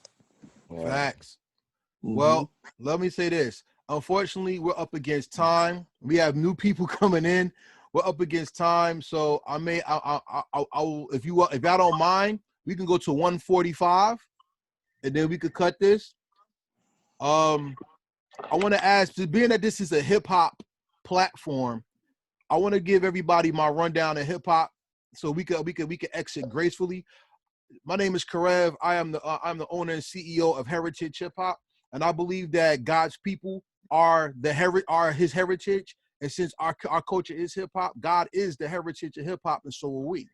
Facts. Well, let me say this. Unfortunately, we're up against time. We have new people coming in. We're up against time, so if y'all don't mind, we can go to 1:45, and then we could cut this. I want to ask, being that this is a hip hop platform, I want to give everybody my rundown of hip hop, so we could exit gracefully. My name is Karev. I'm the owner and CEO of Heritage Hip Hop, and I believe that God's people are his heritage. And since our culture is hip hop, God is the heritage of hip hop, and so are we.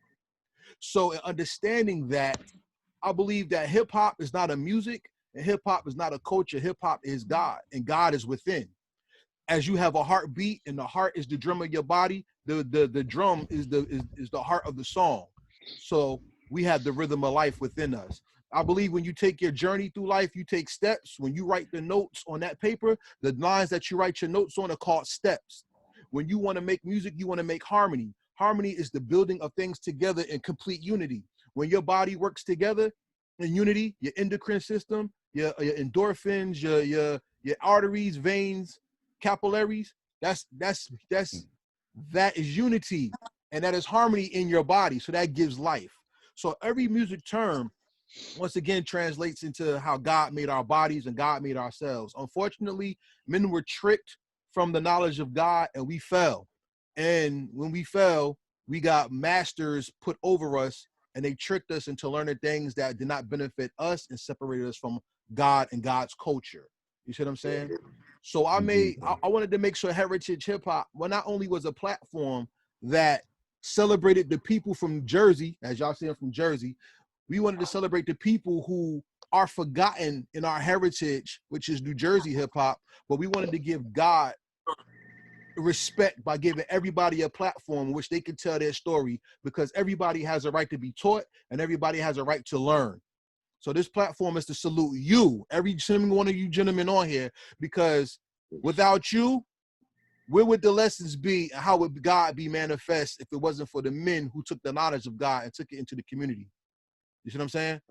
So in understanding that, I believe that hip hop is not a music, and hip hop is not a culture. Hip hop is God, and God is within. as you have a heartbeat, and the heart is the drum of your body, the drum is the heart of the song. So we have the rhythm of life within us. I believe when you take your journey through life, you take steps. When you write the notes on that paper, the lines that you write your notes on are called steps. When you want to make music, you want to make harmony. Harmony is the building of things together in complete unity. When your body works together in unity, your endocrine system, your endorphins, your arteries, veins, capillaries, that is unity, and that is harmony in your body. So that gives life. So every music term, once again, translates into how God made our bodies and God made ourselves. Unfortunately, men were tricked from the knowledge of God, and we fell. And when we fell, we got masters put over us, and they tricked us into learning things that did not benefit us and separated us from God and God's culture. You see what I'm saying? So I wanted to make sure Heritage Hip Hop, well, not only was a platform that celebrated the people from Jersey, as y'all see, I'm from Jersey, we wanted to celebrate the people who are forgotten in our heritage, which is New Jersey hip hop, but we wanted to give God respect by giving everybody a platform in which they can tell their story, because everybody has a right to be taught and everybody has a right to learn. So this platform is to salute you, every single one of you gentlemen on here, because without you, where would the lessons be, and how would God be manifest if it wasn't for the men who took the knowledge of God and took it into the community? You see what I'm saying?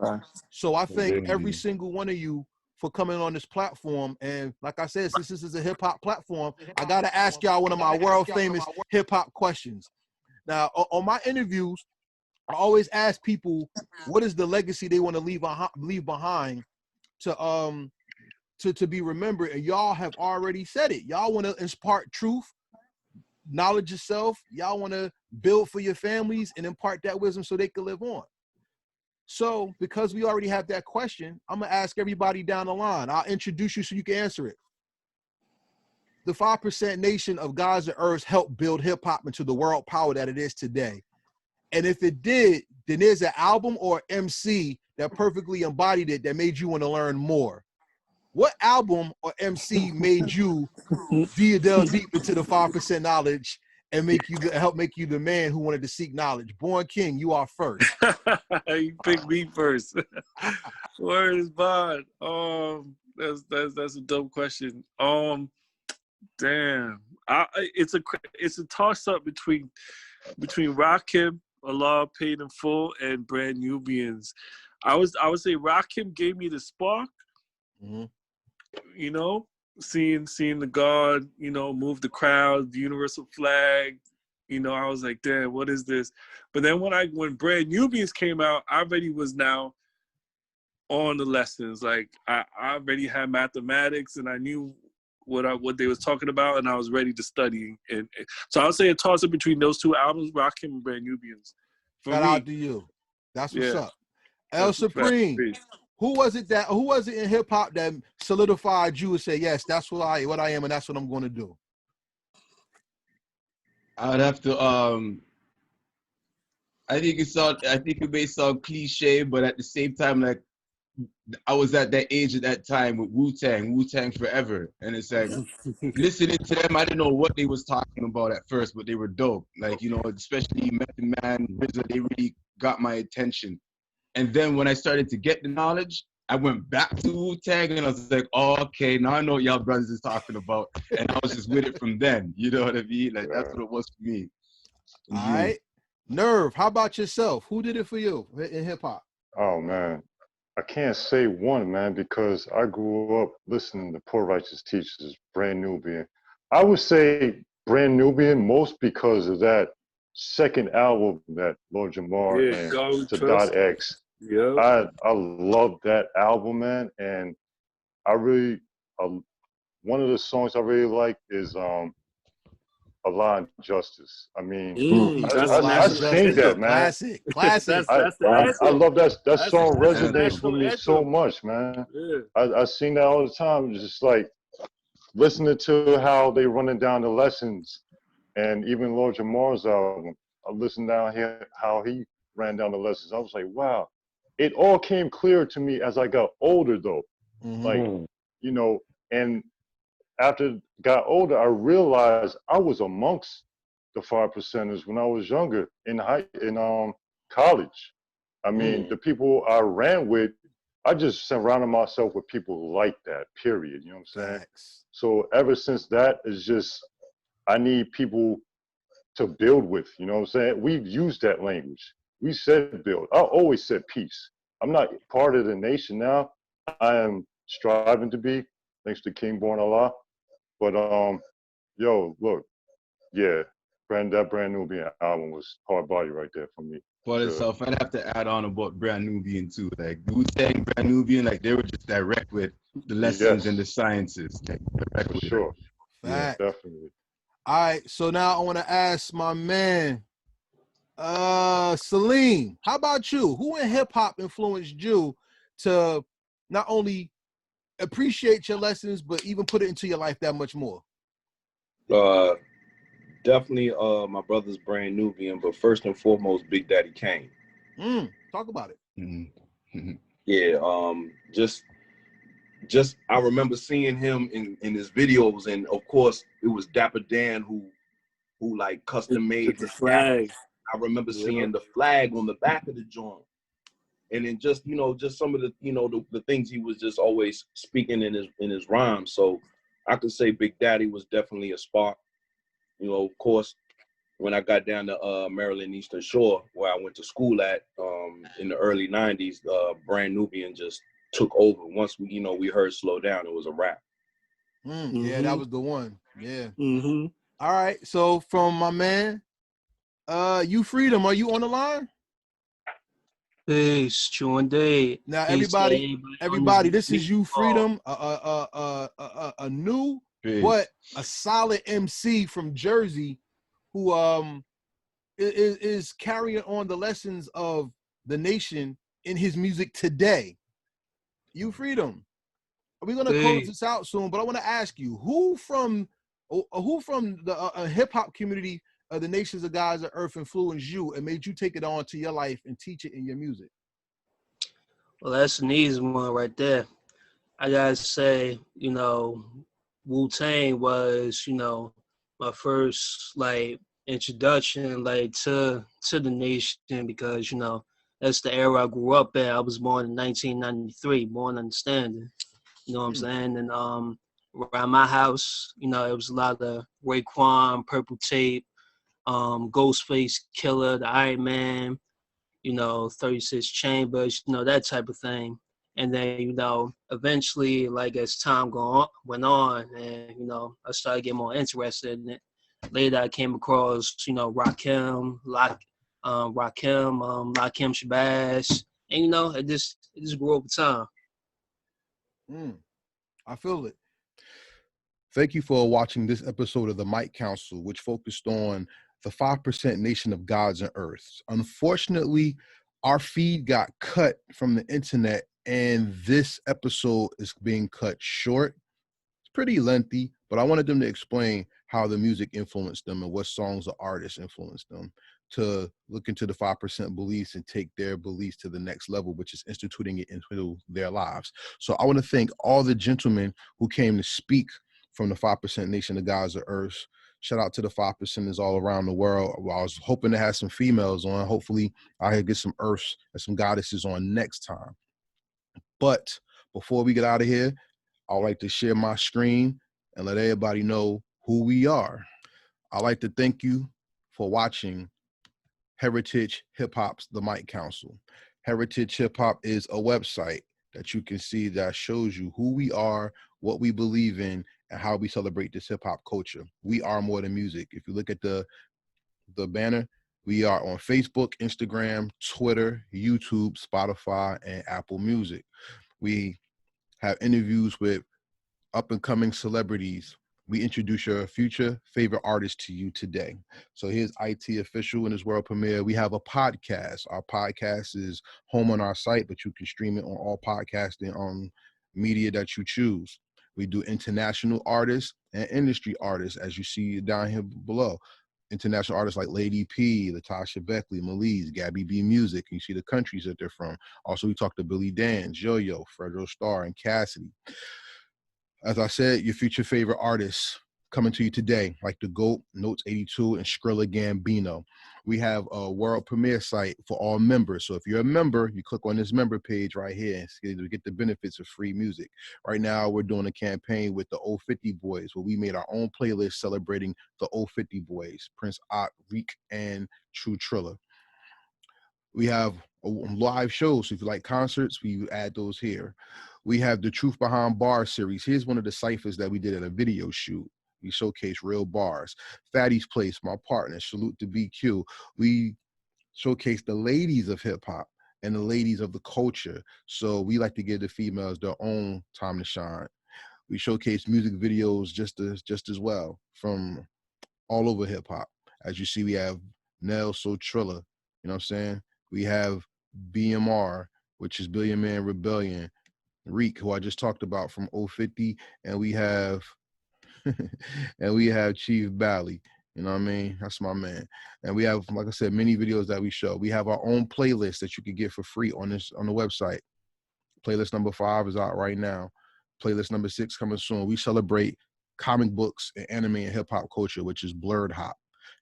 So I thank every single one of you for coming on this platform. And like I said, since this is a hip hop platform, I got to ask y'all one of my world famous hip hop questions. Now, on my interviews, I always ask people, what is the legacy they want to leave behind to be remembered? And y'all have already said it. Y'all want to impart truth, knowledge of self. Y'all want to build for your families and impart that wisdom so they can live on. So because we already have that question, I'm gonna ask everybody down the line. I'll introduce you so you can answer it. The 5% Nation of Gods and Earths helped build hip hop into the world power that it is today. And if it did, then there's an album or MC that perfectly embodied it, that made you want to learn more. What album or MC made you delve deep into the 5% knowledge and help make you the man who wanted to seek knowledge? Born King, you are first. You picked me first. Where is Bond? That's a dope question. Damn. It's a toss up between Rakim, Allah Paid in Full, and Brand Nubians. I would say Rakim gave me the spark. Mm-hmm. You know, seeing the God, you know, move the crowd, the universal flag. You know, I was like, damn, what is this? But then when Brand Nubians came out, I already was now on the lessons. Like I already had mathematics, and I knew what they was talking about, and I was ready to study. And so I would say a toss up between those two albums, Rakim and Brand Nubians. Shout out to you. That's what's up. El Supreme. Who was it in hip hop that solidified you and say, yes, that's what I am, and that's what I'm going to do? I would have to I think it may sound cliche, but at the same time, like, I was at that age at that time with Wu-Tang Forever. And it's like, listening to them, I didn't know what they was talking about at first, but they were dope. Like, you know, especially Method Man, RZA, they really got my attention. And then when I started to get the knowledge, I went back to Wu-Tang and I was like, oh, okay, now I know what y'all brothers is talking about. And I was just with it from then. You know what I mean? Like, that's what it was for me. All right. Nerve, how about yourself? Who did it for you in hip hop? Oh, man. I can't say one, man, because I grew up listening to Poor Righteous Teachers, Brand Nubian. I would say Brand Nubian most because of that second album that Lord Jamar and Sadat X. Yeah. I love that album, man, and I really one of the songs I really like is Allah and Justice. I mean, I sing that, man. Classic. I love that song resonates with me so much, man. I sing that all the time. Just like listening to how they running down the lessons, and even Lord Jamar's album. I listened down here how he ran down the lessons. I was like, wow. It all came clear to me as I got older, though. Mm-hmm. Like, you know, and after I got older, I realized I was amongst the 5%ers when I was younger in college. I mean, the people I ran with, I just surrounded myself with people like that, period. You know what I'm saying? Facts. So ever since that, it's just, I need people to build with, you know what I'm saying? We've used that language. We said build. I always said peace. I'm not part of the nation now. I am striving to be, thanks to King Born Allah. But yo, look, yeah, that Brand Nubian album was hard body right there for me. For itself, I'd have to add on about Brand Nubian too. Like Wu-Tang, Brand Nubian, like they were just direct with the lessons and the sciences. Like direct with sure. Fact. Yeah, definitely. All right, so now I want to ask my man, Salim, how about you? Who in hip hop influenced you to not only appreciate your lessons, but even put it into your life that much more? Definitely my brother's Brand Nubian, but first and foremost, Big Daddy Kane. Talk about it. Yeah, just I remember seeing him in his videos, and of course it was Dapper Dan who like custom made the flag. I remember seeing the flag on the back of the joint, and then just just some of the the things he was just always speaking in his rhymes. So I could say Big Daddy was definitely a spark. Of course, when I got down to Maryland Eastern Shore, where I went to school at in the early '90s, Brand Nubian just took over. Once we heard Slow Down, it was a wrap. Yeah, that was the one. Yeah. All right. So from my man, You Freedom, are you on the line? Peace, true indeed. Now, Peace everybody, this is You Freedom, a new but a solid MC from Jersey, who is carrying on the lessons of the nation in his music today. You Freedom. We're gonna close this out soon, but I want to ask you, who from the hip hop community of the nations of God's of Earth influenced you and made you take it on to your life and teach it in your music? Well, that's an easy one right there. I gotta say, Wu-Tang was, my first introduction to the nation, because that's the era I grew up in. I was born in 1993, born understanding. You know what I'm saying? And around my house, it was a lot of Raekwon, Purple Tape, Ghostface Killer, the Iron Man, 36 Chambers, that type of thing. And then, eventually, as time went on, and, I started getting more interested in it. Later, I came across, Rakim, Rakim Shabazz, and, it just grew over time. I feel it. Thank you for watching this episode of the Mic Council, which focused on the 5% nation of gods and earths. Unfortunately, our feed got cut from the internet, and this episode is being cut short. It's pretty lengthy, but I wanted them to explain how the music influenced them and what songs or artists influenced them to look into the 5% beliefs and take their beliefs to the next level, which is instituting it into their lives. So I want to thank all the gentlemen who came to speak from the 5% nation of gods of earth. Shout out to the 5%ers all around the world. I was hoping to have some females on. Hopefully I could get some earths and some goddesses on next time. But before we get out of here, I'd like to share my screen and let everybody know who we are. I'd like to thank you for watching Heritage Hip Hop's The Mic Council. Heritage Hip Hop is a website that you can see that shows you who we are, what we believe in, and how we celebrate this hip hop culture. We are more than music. If you look at the banner, we are on Facebook, Instagram, Twitter, YouTube, Spotify, and Apple Music. We have interviews with up-and-coming celebrities. We introduce your future favorite artist to you today. So here's IT Official in his world premiere. We have a podcast. Our podcast is home on our site, but you can stream it on all podcasting media that you choose. We do international artists and industry artists, as you see down here below. International artists like Lady P, Latasha Beckley, Malise, Gabby B Music. You see the countries that they're from. Also, we talk to Billy Dan, Yo-Yo, Fredro Starr, and Cassidy. As I said, your future favorite artists coming to you today, like The GOAT, Notes 82, and Skrilla Gambino. We have a world premiere site for all members. So if you're a member, you click on this member page right here and get the benefits of free music. Right now, we're doing a campaign with the 050 Boys, where we made our own playlist celebrating the 050 Boys, Prince Ott, Reek, and True Triller. We have live shows. So if you like concerts, we add those here. We have the Truth Behind Bars series. Here's one of the ciphers that we did at a video shoot. We showcase real bars. Fatty's Place, my partner, salute to BQ. We showcase the ladies of hip hop and the ladies of the culture. So we like to give the females their own time to shine. We showcase music videos just as well from all over hip hop. As you see, we have Nell So Triller, you know what I'm saying? We have BMR, which is Billion Man Rebellion, Reek, who I just talked about from 050, and we have Chief Bally. You know what I mean? That's my man. And we have, like I said, many videos that we show. We have our own playlist that you can get for free on the website. Playlist number 5 is out right now. Playlist number 6 coming soon. We celebrate comic books and anime and hip hop culture, which is Blurred Hop.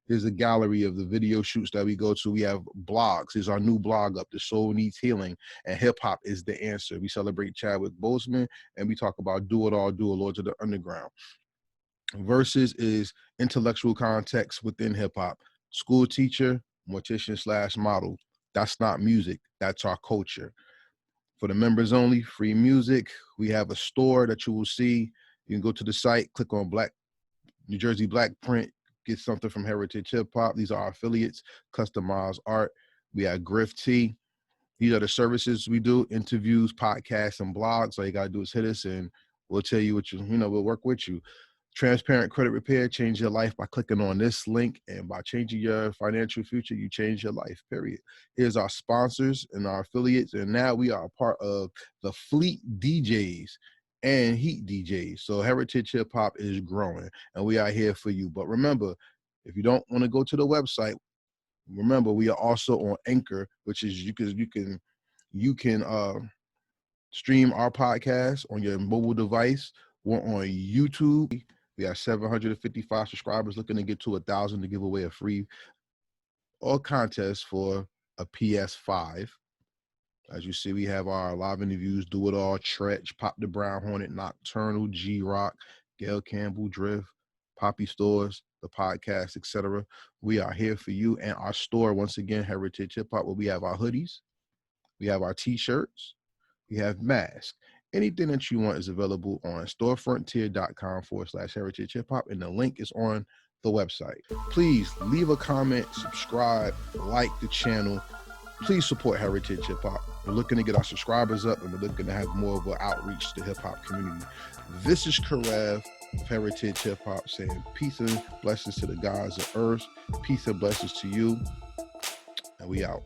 Here's a gallery of the video shoots that we go to. We have blogs. Here's our new blog up, The Soul Needs Healing, and Hip Hop is the Answer. We celebrate Chadwick Boseman, and we talk about Do It All, Do It, Lords of the Underground. Versus is intellectual context within hip hop. School teacher, mortician / model. That's not music. That's our culture. For the members only, free music. We have a store that you will see. You can go to the site, click on New Jersey Black Print, get something from Heritage Hip Hop. These are our affiliates, customized art. We have Griff T. These are the services we do, interviews, podcasts, and blogs. All you gotta do is hit us and we'll tell you what we'll work with you. Transparent Credit Repair, change your life by clicking on this link, and by changing your financial future, you change your life, period. Here's our sponsors and our affiliates, and now we are a part of the Fleet DJs and Heat DJs. So Heritage Hip Hop is growing, and we are here for you. But remember, if you don't want to go to the website, remember we are also on Anchor, which is you can stream our podcast on your mobile device. We're on YouTube. We have 755 subscribers, looking to get to 1,000 to give away a free contest for a PS5. As you see, we have our live interviews, Do It All, Tretch, Pop the Brown Hornet, Nocturnal, G-Rock, Gail Campbell, Drift, Poppy Stores, the podcast, etc. We are here for you. And our store, once again, Heritage Hip Hop, where we have our hoodies, we have our t-shirts, we have masks. Anything that you want is available on storefrontier.com/heritage hip hop, and the link is on the website. Please leave a comment, subscribe, like the channel. Please support Heritage Hip Hop. We're looking to get our subscribers up, and we're looking to have more of an outreach to the hip hop community. This is Karev of Heritage Hip Hop saying peace and blessings to the gods of earth. Peace and blessings to you. And we out.